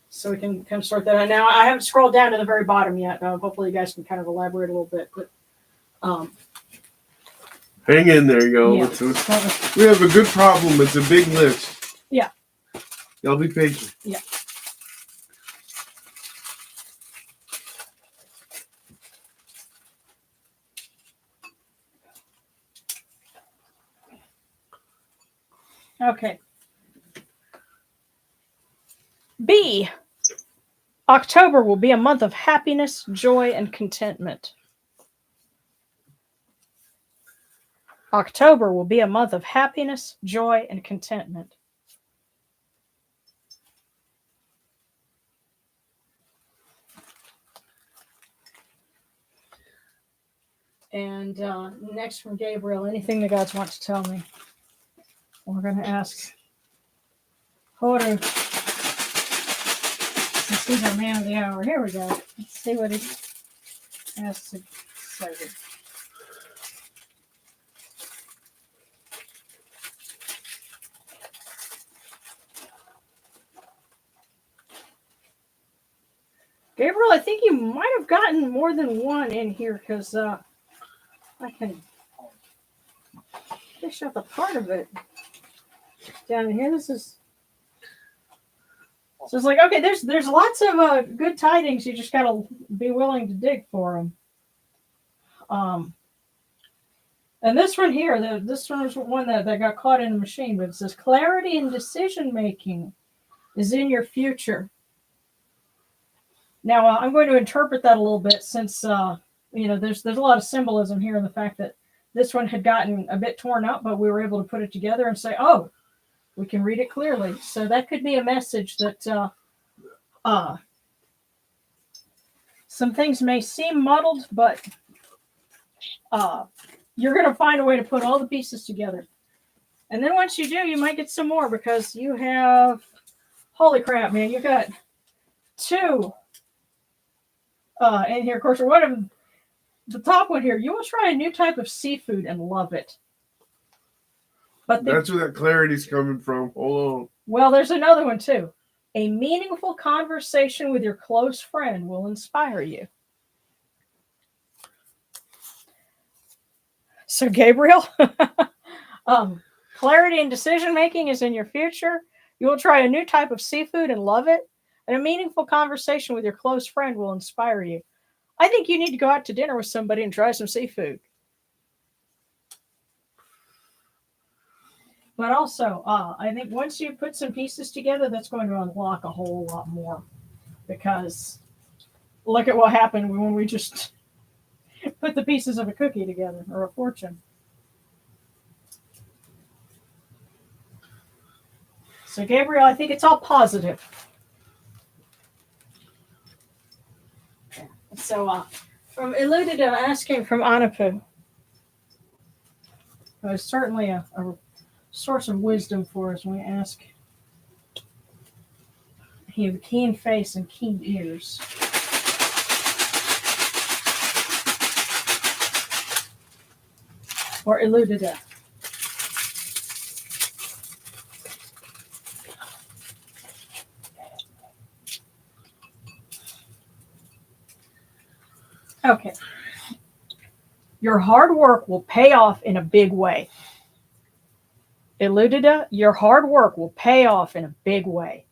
So we can kind of sort that out. Now I haven't scrolled down to the very bottom yet. Hopefully you guys can kind of elaborate a little bit. But hang in there, y'all. Yeah. We have a good problem. It's a big list. Yeah. Y'all be patient. Yeah. Okay. B. October will be a month of happiness, joy, and contentment. October will be a month of happiness, joy, and contentment. And next from Gabriel, anything the gods want to tell me. We're going to ask Horus. Since he's our man of the hour. Here we go. Let's see what he has to say. Gabriel, I think you might have gotten more than one in here because I can fish out the part of it down in here. This is so it's like, okay, there's lots of good tidings. You just gotta be willing to dig for them. And this one here, this one was one that got caught in the machine, but it says clarity in decision making is in your future. Now, I'm going to interpret that a little bit since, there's a lot of symbolism here in the fact that this one had gotten a bit torn up, but we were able to put it together and say, oh, we can read it clearly. So that could be a message that some things may seem muddled, but you're going to find a way to put all the pieces together. And then once you do, you might get some more because you have, holy crap, man, you got 2 in here. Of course, one of the top one here, you will try a new type of seafood and love it. But that's where that clarity's coming from. Hold on. Well, there's another one too. A meaningful conversation with your close friend will inspire you. So, Gabriel, clarity and decision making is in your future. You will try a new type of seafood and love it. And a meaningful conversation with your close friend will inspire you. I think you need to go out to dinner with somebody and try some seafood. But also, I think once you put some pieces together, that's going to unlock a whole lot more. Because look at what happened when we just put the pieces of a cookie together, or a fortune. So, Gabriel, I think it's all positive. So, from Eluded asking from Anapu, there's certainly a source of wisdom for us when we ask. He has a keen face and keen ears. Or Eluded. Okay. Your hard work will pay off in a big way. Eludida, your hard work will pay off in a big way.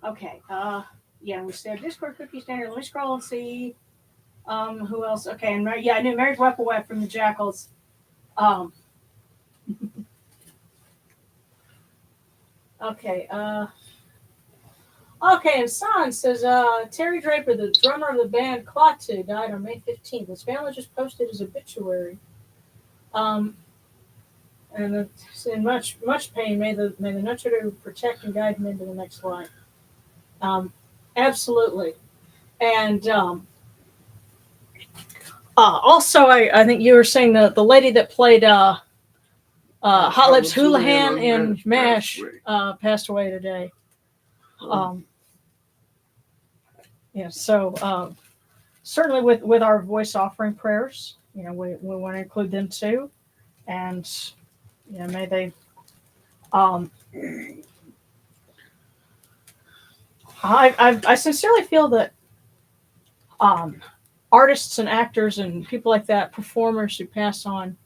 Okay. Yeah, we said Discord cookie standard. Let me scroll and see who else. Okay, and yeah, I knew Marriage Weapawet from the Jackals. Okay. Okay, and San says Terry Draper, the drummer of the band Klaatu, died on May 15th. His family just posted his obituary. And it's in much pain. May the Nutcher protect and guide him into the next life. Absolutely. And also, I think you were saying the lady that played Hot Lips Houlihan in MASH passed away today. Yeah, so certainly with our voice offering prayers, we want to include them too, and may they. I sincerely feel that artists and actors and people like that, performers who pass on,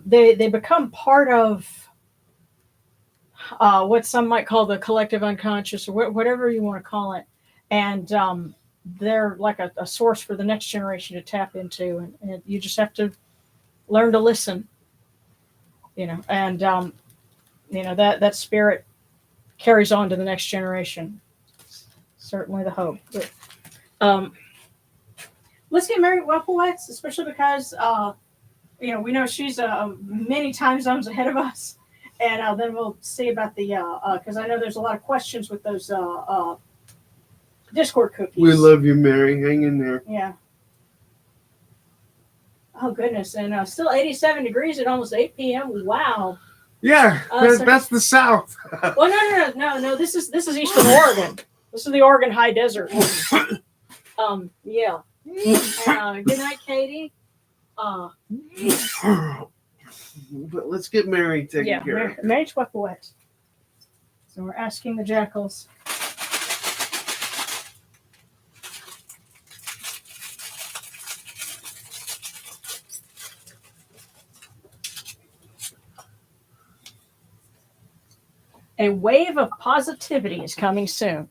they become part of what some might call the collective unconscious, or whatever you want to call it, and they're like a source for the next generation to tap into, and you just have to learn to listen, and that spirit carries on to the next generation. Certainly the hope. But, let's get Mary Weppowitz, especially because we know she's many time zones ahead of us, and then we'll see about the because I know there's a lot of questions with those Discord cookies. We love you, Mary. Hang in there. Yeah. Oh goodness, and still 87 degrees at almost 8 p.m. Wow. Yeah, that's the South. Well, no. This is Eastern Oregon. This is the Oregon High Desert. Yeah. And, good night, Katie. But let's get Mary taken care of. Mary's Weppowet. So we're asking the Jackals. A wave of positivity is coming soon.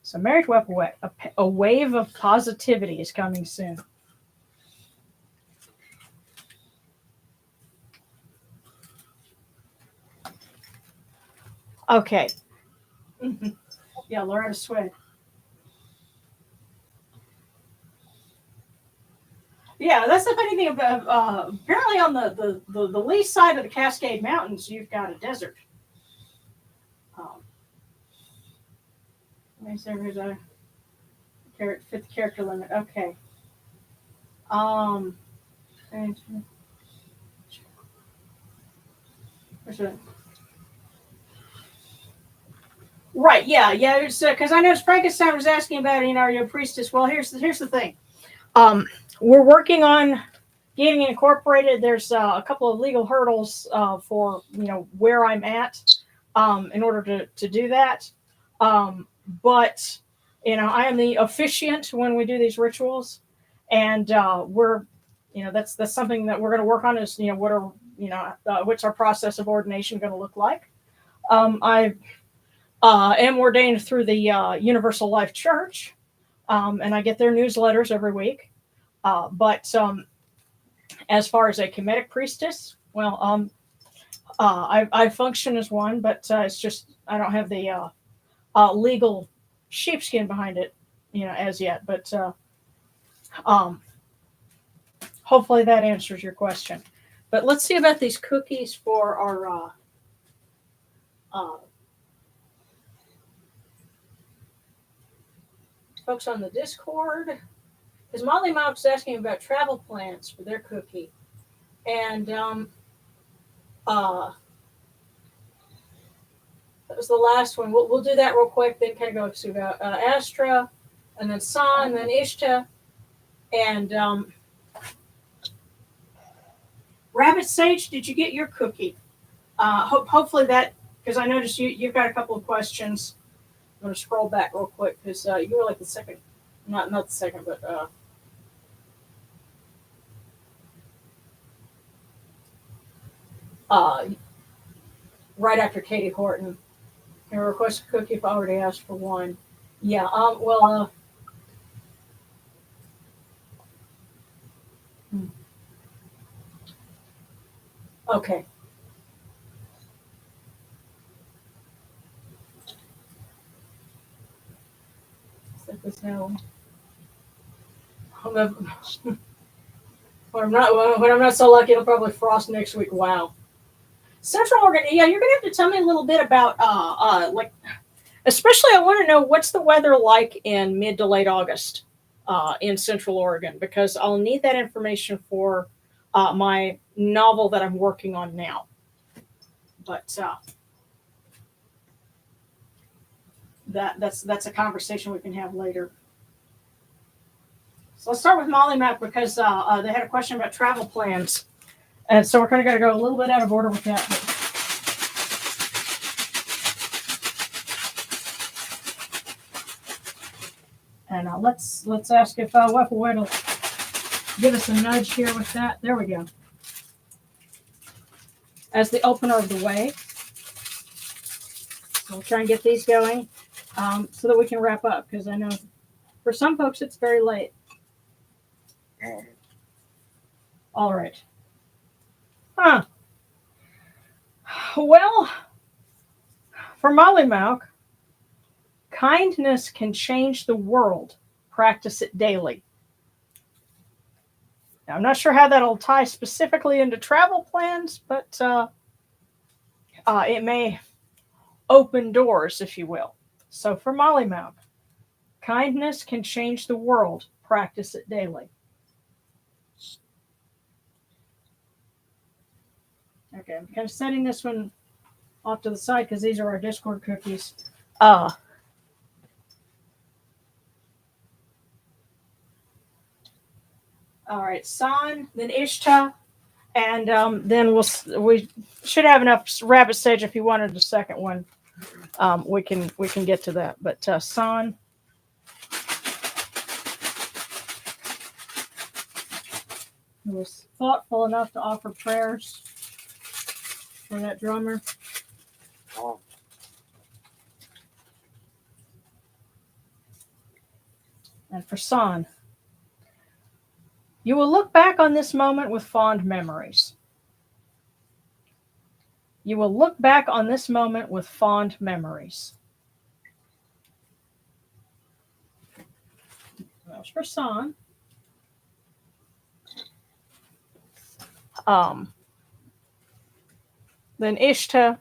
So, Marriage Weppowet, a wave of positivity is coming soon. Okay. Mm-hmm. Yeah, Loretta Swin. Yeah, that's the funny thing about apparently on the lee side of the Cascade Mountains, you've got a desert. Let me see who's a fifth character limit. Okay. Right, yeah. It's because I know Frankenstein was asking about, are you a priestess? Well, here's the thing. We're working on getting incorporated. There's a couple of legal hurdles for where I'm at in order to do that. But I am the officiant when we do these rituals, and we're, that's something that we're going to work on. Is what's our process of ordination going to look like? I am ordained through the Universal Life Church, and I get their newsletters every week. But as far as a Kemetic priestess, well, I function as one, but it's just I don't have the legal sheepskin behind it, as yet. But hopefully that answers your question. But let's see about these cookies for our folks on the Discord. Because Molly Mop's asking about travel plans for their cookie. And that was the last one. We'll do that real quick, then kind of go to Astra, and then San, and then Ishta. And Rabbit Sage, did you get your cookie? Hopefully that, because I noticed you've got a couple of questions. I'm going to scroll back real quick because you were like the second, not the second, but right after Katie Horton. Can I request a cookie if I already asked for one? Yeah, okay. Set this now. When I'm not so lucky, it'll probably frost next week. Wow. Central Oregon, yeah, you're gonna have to tell me a little bit about especially I want to know what's the weather like in mid to late August in Central Oregon, because I'll need that information for my novel that I'm working on now. But that's a conversation we can have later. So let's start with Molly Map because they had a question about travel plans. And so we're going to go a little bit out of order with that. And let's ask if Weppelway will give us a nudge here with that. There we go. As the opener of the way. So we'll try and get these going so that we can wrap up, because I know for some folks it's very late. All right. Well, for Molly Mauk, kindness can change the world. Practice it daily. Now, I'm not sure how that'll tie specifically into travel plans, but it may open doors, if you will. So for Molly Mauk, kindness can change the world. Practice it daily. Okay, I'm kind of setting this one off to the side because these are our Discord cookies. All right, San, then Ishta, and then we should have enough Rabbit Sage if you wanted the second one. We can get to that, but San. Who was thoughtful enough to offer prayers for that drummer. And for San, you will look back on this moment with fond memories. You will look back on this moment with fond memories. That was for San. Then Ishta.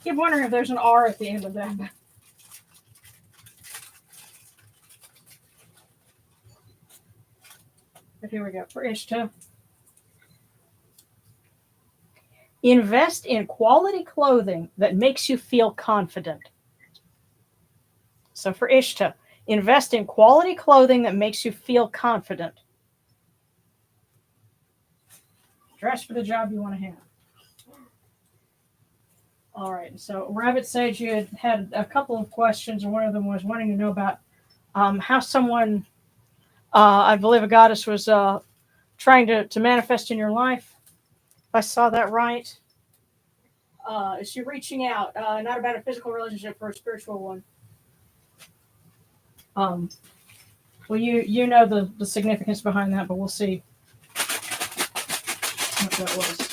Keep wondering if there's an R at the end of that. But here we go for Ishta. Invest in quality clothing that makes you feel confident. So for Ishta, Invest in quality clothing that makes you feel confident. Dress for the job you want to have. All right, so Rabbit Sage, you had a couple of questions, and one of them was wanting to know about how someone, I believe a goddess, was trying to manifest in your life. If I saw that right. Is she reaching out? Not about a physical relationship, for a spiritual one. Well, you know the significance behind that, but we'll see what that was.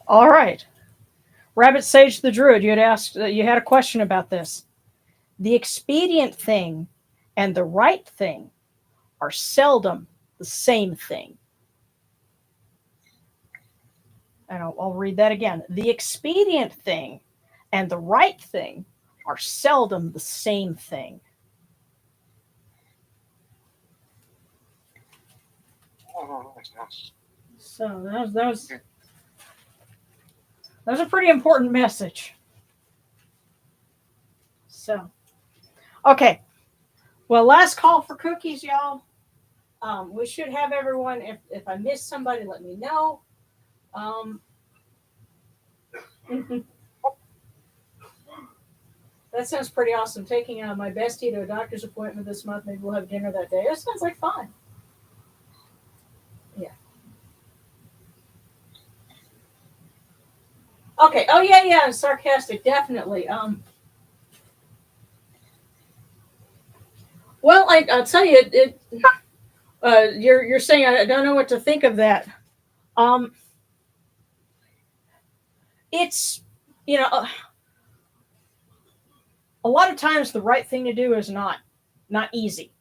All right. Rabbit Sage the Druid, you had asked, you had a question about this. The expedient thing and the right thing are seldom the same thing. And I'll read that again. The expedient thing and the right thing are seldom the same thing. So that was a pretty important message. So, okay. Well, last call for cookies, y'all. We should have everyone. If I missed somebody, let me know. That sounds pretty awesome. Taking my bestie to a doctor's appointment this month. Maybe we'll have dinner that day. That sounds like fun. Yeah. Okay. Oh yeah. Sarcastic, definitely. Well, I'll tell you, you're saying I don't know what to think of that. It's a lot of times the right thing to do is not easy.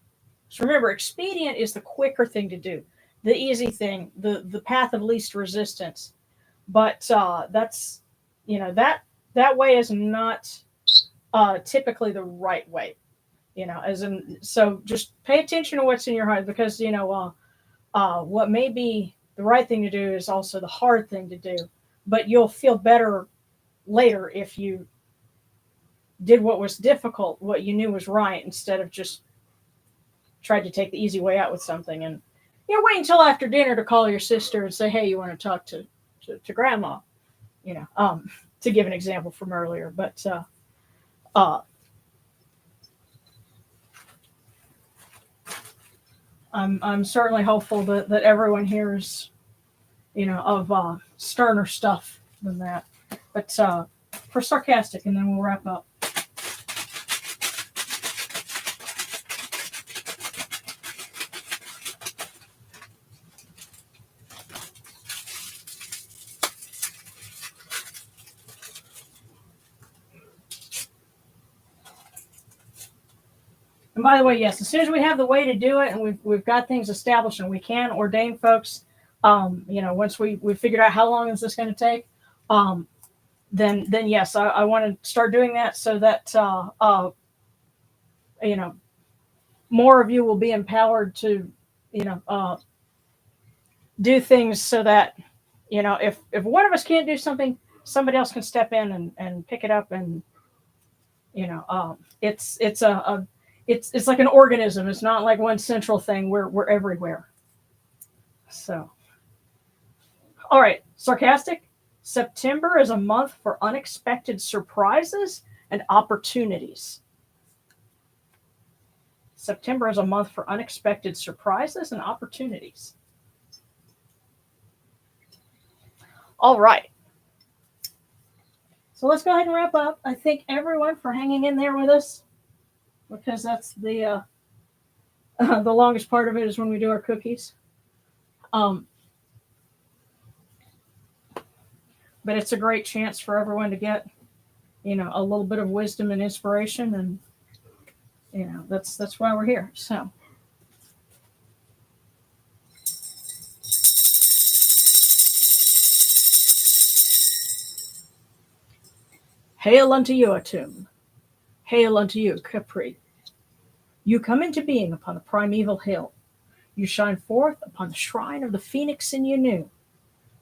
So remember, expedient is the quicker thing to do, the easy thing, the path of least resistance. But that's that way is not typically the right way. As in, so just pay attention to what's in your heart, because what may be the right thing to do is also the hard thing to do. But you'll feel better later if you did what was difficult, what you knew was right, instead of just tried to take the easy way out with something. And wait until after dinner to call your sister and say, hey, you want to talk to grandma, to give an example from earlier. But I'm certainly hopeful that everyone hears of sterner stuff than that. But for sarcastic, and then we'll wrap up. And by the way, yes, as soon as we have the way to do it, and we've got things established, and we can ordain folks, once we figured out how long is this going to take, then yes, I want to start doing that, so that more of you will be empowered to do things, so that if one of us can't do something, somebody else can step in and pick it up, and it's like an organism. It's not like one central thing. We're everywhere. So, all right, sarcastic. September is a month for unexpected surprises and opportunities. September is a month for unexpected surprises and opportunities. All right. So let's go ahead and wrap up. I thank everyone for hanging in there with us, because that's the longest part of it is when we do our cookies. But it's a great chance for everyone to get, a little bit of wisdom and inspiration, and that's why we're here. So. Hail unto you, Atum. Hail unto you, Capri. You come into being upon the primeval hill. You shine forth upon the shrine of the phoenix in Yanu.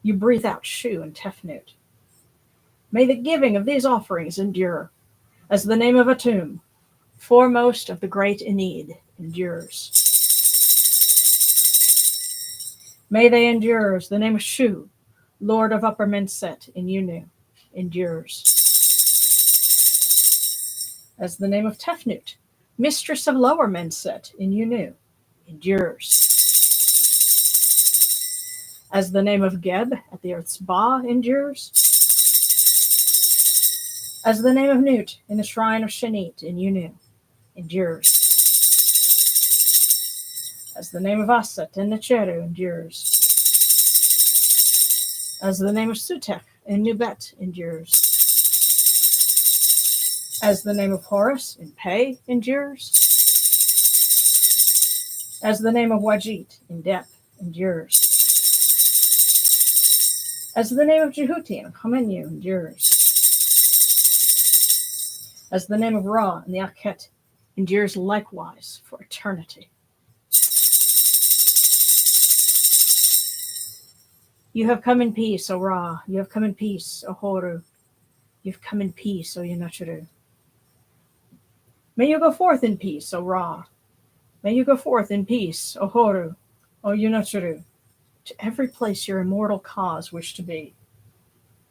You breathe out Shu and Tefnut. May the giving of these offerings endure, as the name of Atum, foremost of the great Enid, endures. May they endure as the name of Shu, Lord of Upper Menset in Yunu, endures. As the name of Tefnut, Mistress of Lower Menset in Yunu, endures. As the name of Geb at the Earth's Ba endures. As the name of Nut in the Shrine of Shanit in Yunu, endures. As the name of Aset in Necheru endures. As the name of Sutek in Nubet endures. As the name of Horus in Pe endures. As the name of Wajit in Dep endures. As the name of Jehuti in Khamenyu endures. As the name of Ra in the Akhet endures likewise for eternity. You have come in peace, O Ra. You have come in peace, O Horu. You have come in peace, O Yunachuru. May you go forth in peace, O Ra. May you go forth in peace, O Horu, O Yunachuru, to every place your immortal cause wish to be.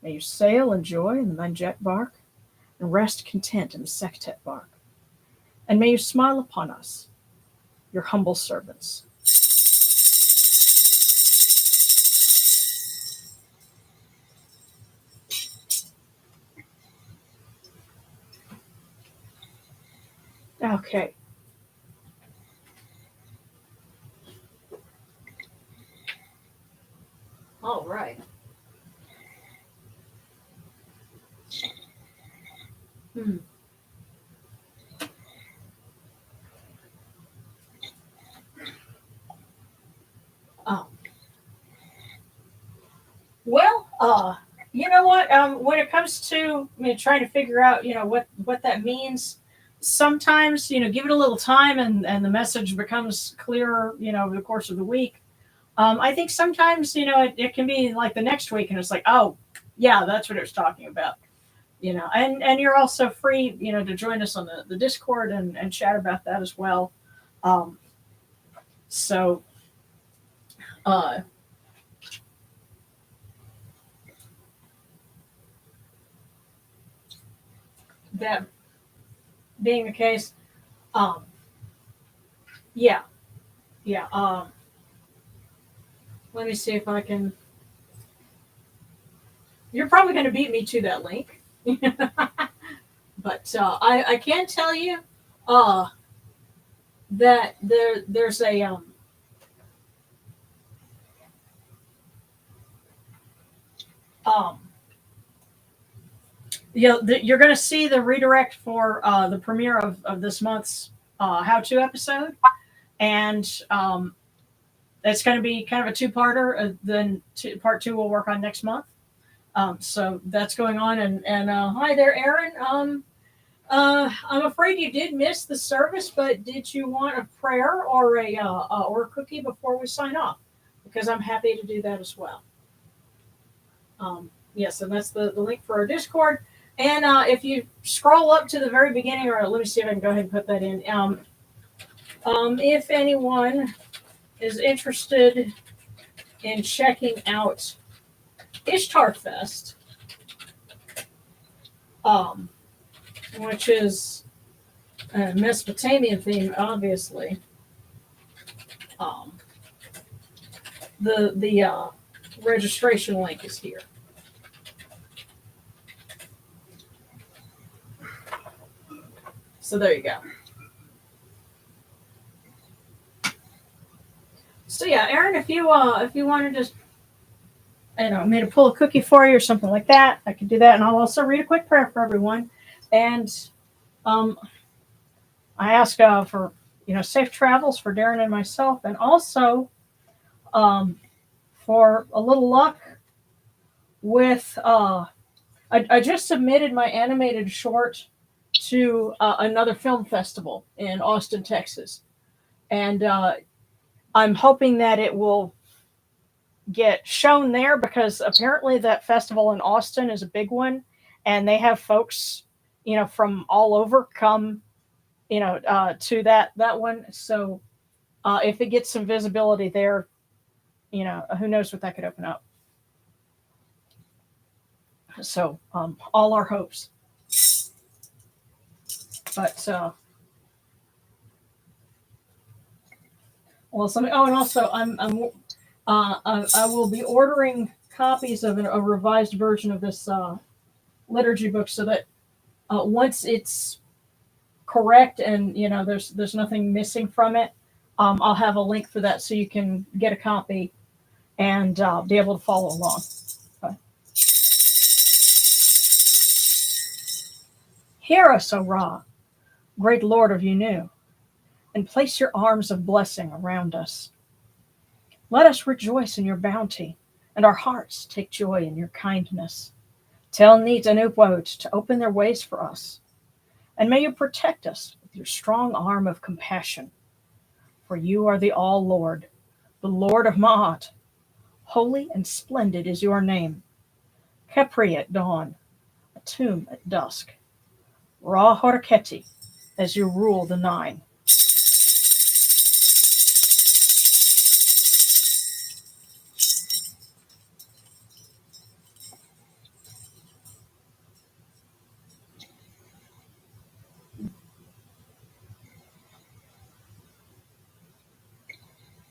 May you sail in joy in the Manjet bark, and rest content in the Sektet bark. And may you smile upon us, your humble servants. Okay. All right. Oh. Well, you know what? When it comes to trying to figure out, what that means, sometimes, give it a little time and the message becomes clearer, over the course of the week. I think sometimes, it can be like the next week and it's like, oh, yeah, that's what it was talking about. And you're also free, to join us on the Discord and chat about that as well. So, that being the case, yeah, let me see if I can. You're probably going to beat me to that link, but I can tell you that there's a you're going to see the redirect for the premiere of this month's how-to episode, and it's going to be kind of a two-parter. Then part two we'll work on next month. So that's going on, and hi there, Aaron. I'm afraid you did miss the service, but did you want a prayer or a cookie before we sign off? Because I'm happy to do that as well. Yes, and that's the link for our Discord. And if you scroll up to the very beginning, or let me see if I can go ahead and put that in. If anyone is interested in checking out Ishtar Fest, which is a Mesopotamian theme, obviously. The registration link is here. So there you go. So yeah, Aaron, if you wanted to, me to pull a cookie for you or something like that, I could do that, and I'll also read a quick prayer for everyone. And I ask for safe travels for Darren and myself, and also for a little luck with I just submitted my animated short to another film festival in Austin, Texas. And I'm hoping that it will get shown there because apparently that festival in Austin is a big one, and they have folks, from all over come, to that one. So if it gets some visibility there, who knows what that could open up. So all our hopes. But well, something. Oh, and also I will be ordering copies of a revised version of this liturgy book so that once it's correct and there's nothing missing from it, I'll have a link for that so you can get a copy and be able to follow along. Okay. Hear us, O Ra, great Lord of Yunu, and place your arms of blessing around us. Let us rejoice in your bounty, and our hearts take joy in your kindness. Tell Neat and Upwot to open their ways for us, and may you protect us with your strong arm of compassion. For you are the All-Lord, the Lord of Ma'at. Holy and splendid is your name. Khepri at dawn, Atum at dusk. Ra Horaketi, as you rule the nine.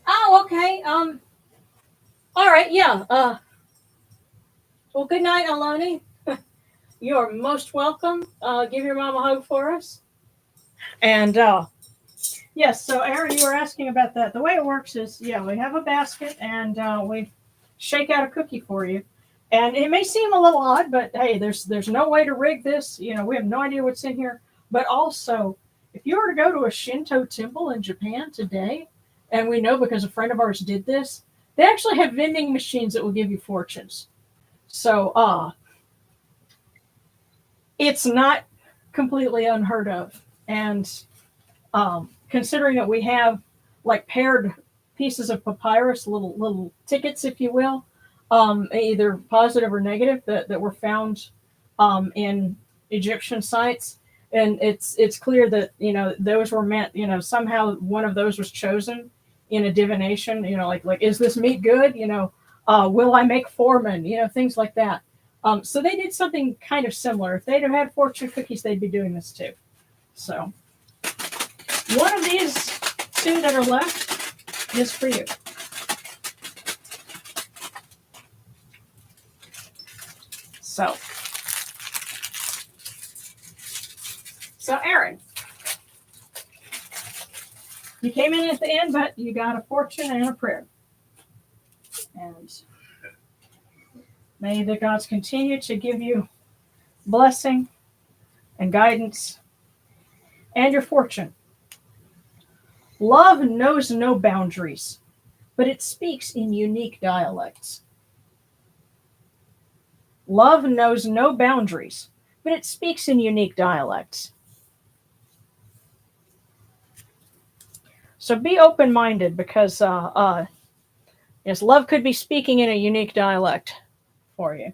Oh, okay. All right. Yeah. Well, good night, Alani. You are most welcome. Give your mom a hug for us. And yes, so Aaron, you were asking about that. The way it works is, we have a basket and we shake out a cookie for you. And it may seem a little odd, but hey, there's no way to rig this. We have no idea what's in here. But also, if you were to go to a Shinto temple in Japan today, and we know because a friend of ours did this, they actually have vending machines that will give you fortunes. So it's not completely unheard of. And considering that we have like paired pieces of papyrus, little tickets, if you will, either positive or negative that were found in Egyptian sites, and it's clear that those were meant, somehow one of those was chosen in a divination, like is this meat good, will I make foreman, things like that. So they did something kind of similar. If they'd have had fortune cookies, they'd be doing this too. So one of these two that are left is for you. So Aaron, you came in at the end, but you got a fortune and a prayer. And may the gods continue to give you blessing and guidance and your fortune. Love knows no boundaries, but it speaks in unique dialects. Love knows no boundaries, but it speaks in unique dialects. So be open-minded because yes, love could be speaking in a unique dialect for you.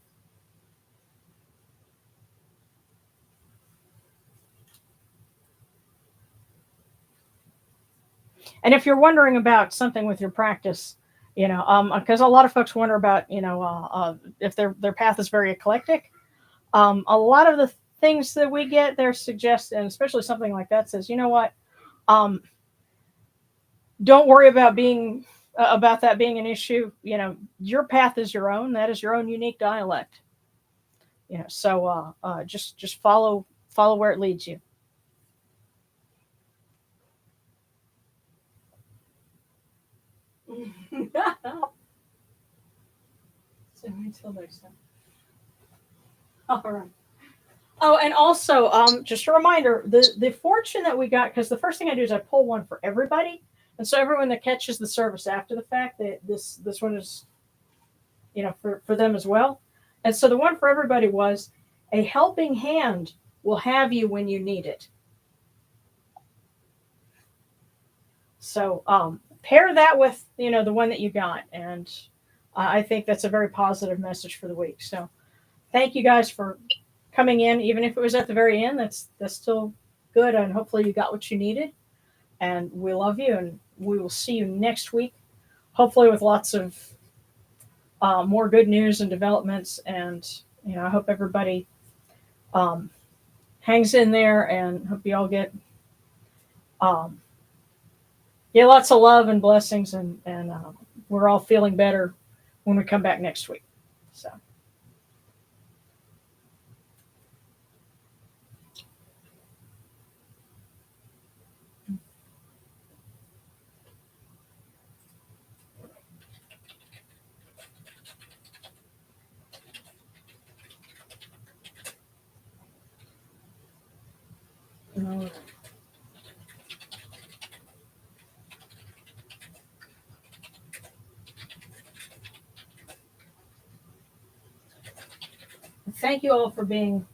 And if you're wondering about something with your practice, because a lot of folks wonder about, if their path is very eclectic. A lot of the things that we get there suggest, and especially something like that says, you know what, don't worry about that being an issue. Your path is your own. That is your own unique dialect. So just follow where it leads you. So until next time. All right. Oh, and also, just a reminder, the fortune that we got, because the first thing I do is I pull one for everybody, and so everyone that catches the service after the fact, that this one is, for them as well. And so the one for everybody was a helping hand will have you when you need it. So pair that with, the one that you got. And I think that's a very positive message for the week. So thank you guys for coming in. Even if it was at the very end, that's still good. And hopefully you got what you needed. And we love you. And we will see you next week, hopefully with lots of more good news and developments. And, I hope everybody hangs in there, and hope you all get lots of love and blessings, and we're all feeling better when we come back next week. So. Thank you all for being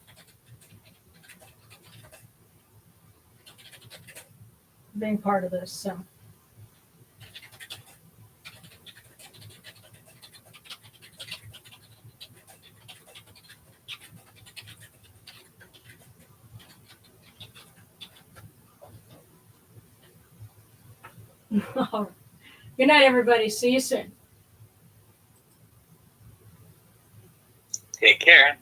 part of this. So. Good night, everybody. See you soon. Take care.